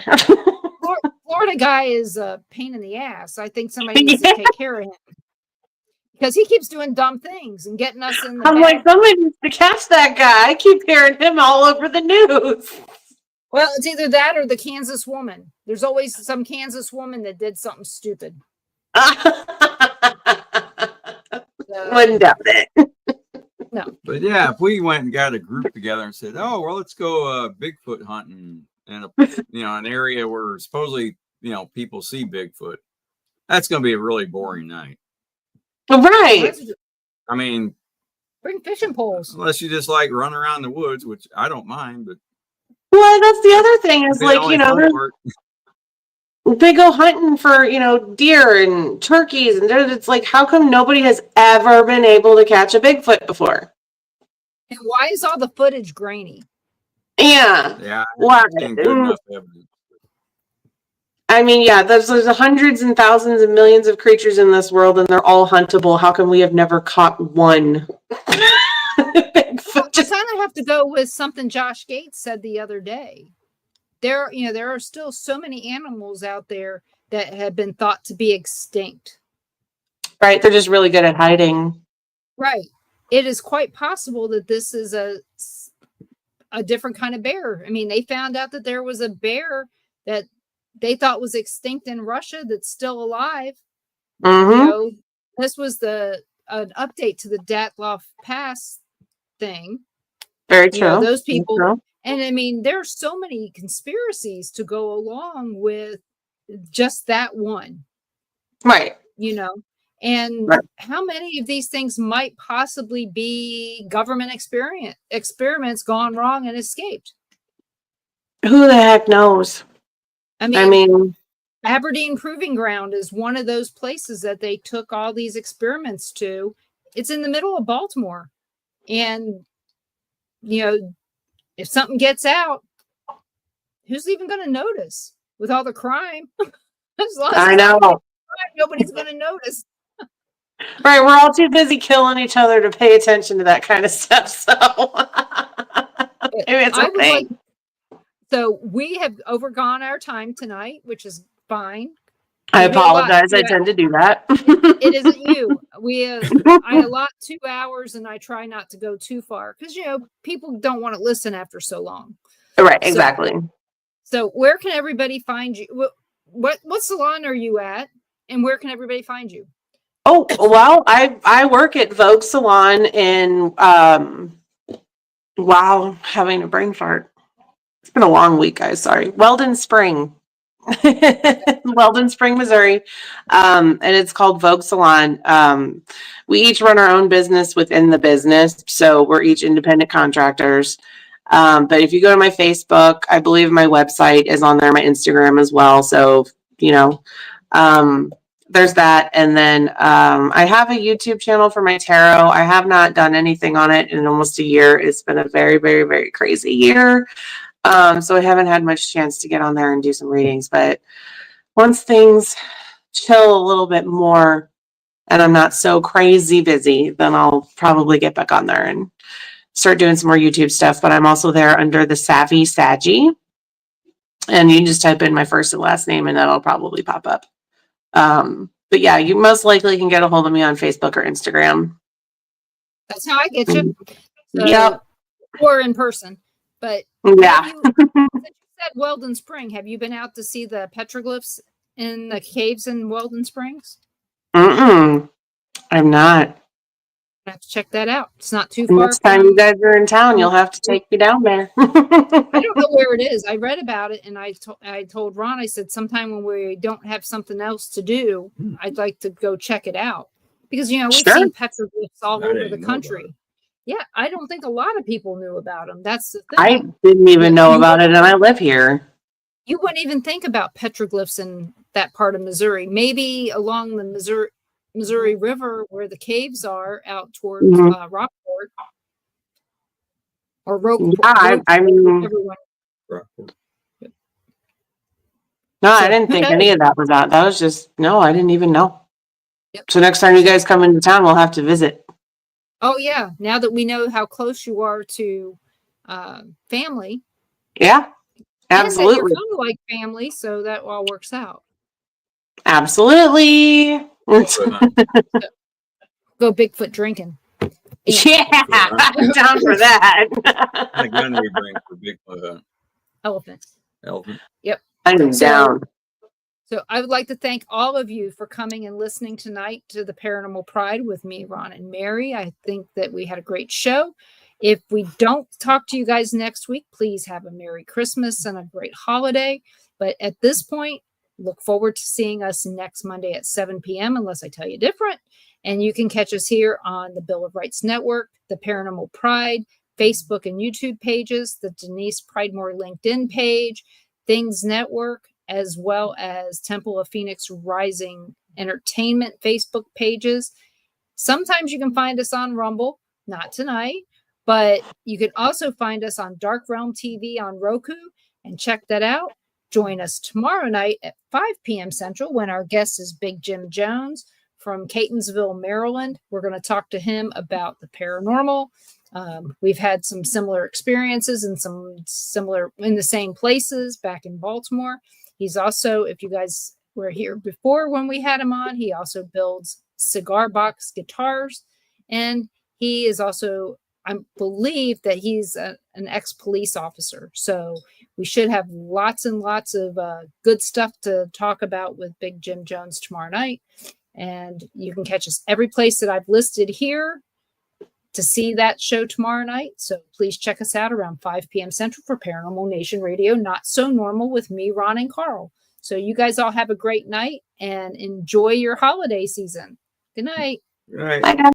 Florida guy is a pain in the ass. I think somebody needs to take care of him. Because he keeps doing dumb things and getting us in the I'm like, somebody needs to catch that guy. I keep hearing him all over the news. Well, it's either that or the Kansas woman. There's always some Kansas woman that did something stupid. Wouldn't doubt it. No. But yeah, if we went and got a group together and said, "Oh, well, let's go Bigfoot hunting in an area where supposedly people see Bigfoot," that's going to be a really boring night. Right. I mean, bring fishing poles. Unless you just like run around the woods, which I don't mind, but well, that's the other thing is, like, they go hunting for, deer and turkeys, and it's like, how come nobody has ever been able to catch a Bigfoot before? And why is all the footage grainy? Yeah. Yeah. Why? Good enough evidence. I mean, yeah, there's hundreds and thousands and millions of creatures in this world, and they're all huntable. How come we have never caught one? Bigfoot? I kind of have to go with something Josh Gates said the other day. There are still so many animals out there that have been thought to be extinct. Right. They're just really good at hiding. Right. It is quite possible that this is a different kind of bear. I mean, they found out that there was a bear that they thought was extinct in Russia that's still alive. Mm-hmm. This was an update to the Dyatlov Pass thing. Very true. Those people. And I mean, there are so many conspiracies to go along with just that one. Right. And how many of these things might possibly be government experiments gone wrong and escaped? Who the heck knows? I mean, Aberdeen Proving Ground is one of those places that they took all these experiments to. It's in the middle of Baltimore. And, if something gets out, who's even going to notice with all the crime? I know. Nobody's going to notice. Right. We're all too busy killing each other to pay attention to that kind of stuff. So maybe it's a thing. So we have overgone our time tonight, which is fine. I apologize. I tend to do that. It isn't you. I allot 2 hours and I try not to go too far because, people don't want to listen after so long. Right. Exactly. So where can everybody find you? What salon are you at? And where can everybody find you? Oh, well, I work at Vogue Salon in, wow, having a brain fart. It's been a long week, guys. Sorry. Weldon Spring. Weldon Spring, Missouri. And it's called Vogue Salon. We each run our own business within the business. So we're each independent contractors. But if you go to my Facebook, I believe my website is on there, my Instagram as well. So, there's that. And then I have a YouTube channel for my tarot. I have not done anything on it in almost a year. It's been a very, very, very crazy year. So I haven't had much chance to get on there and do some readings. But once things chill a little bit more and I'm not so crazy busy, then I'll probably get back on there and start doing some more YouTube stuff. But I'm also there under the Savvy Saggy. And you can just type in my first and last name and that'll probably pop up. But yeah, you most likely can get a hold of me on Facebook or Instagram. That's how I get you. So, Yep. Or in person. But Yeah. since you said Weldon Spring, have you been out to see the petroglyphs in the caves in Weldon Springs? I'm not. I have to check that out. It's not too far. Next time you guys are in town, you'll have to take me down there. I don't know where it is. I read about it, and I told Ron, I said, sometime when we don't have something else to do, I'd like to go check it out. Because, we've seen petroglyphs all over the country. Yeah, I don't think a lot of people knew about them. That's the thing. I didn't even know about it, and I live here. You wouldn't even think about petroglyphs in that part of Missouri. Maybe along the Missouri River where the caves are out towards Rockport. Or Rockport. Yeah, I mean, no, I didn't think any of that was out. That was just, no, I didn't even know. Yep. So next time you guys come into town, we'll have to visit. Oh, yeah. Now that we know how close you are to family. Yeah, absolutely. You're kind of like family, so that all works out. Absolutely. Go Bigfoot drinking. Yeah, I'm down for that. Like when we drink for Bigfoot. Elephant. Yep. I'm down. So I would like to thank all of you for coming and listening tonight to the Paranormal Pride with me, Ron and Mary. I think that we had a great show. If we don't talk to you guys next week, please have a Merry Christmas and a great holiday. But at this point, look forward to seeing us next Monday at 7 p.m. unless I tell you different. And you can catch us here on the Bill of Rights Network, the Paranormal Pride, Facebook and YouTube pages, the Denise Pridemore LinkedIn page, Things Network, as well as Temple of Phoenix Rising Entertainment Facebook pages. Sometimes you can find us on Rumble, not tonight, but you can also find us on Dark Realm TV on Roku and check that out. Join us tomorrow night at 5 p.m. Central when our guest is Big Jim Jones from Catonsville, Maryland. We're going to talk to him about the paranormal. We've had some similar experiences and some similar in the same places back in Baltimore. He's also, if you guys were here before when we had him on, he also builds cigar box guitars. And he is also, I believe that he's an ex-police officer. So we should have lots and lots of good stuff to talk about with Big Jim Jones tomorrow night. And you can catch us every place that I've listed here to see that show tomorrow night. So please check us out around 5 p.m. Central for Paranormal Nation Radio, Not So Normal with me, Ron and Carl. So you guys all have a great night and enjoy your holiday season. Good night. Right. Bye, guys.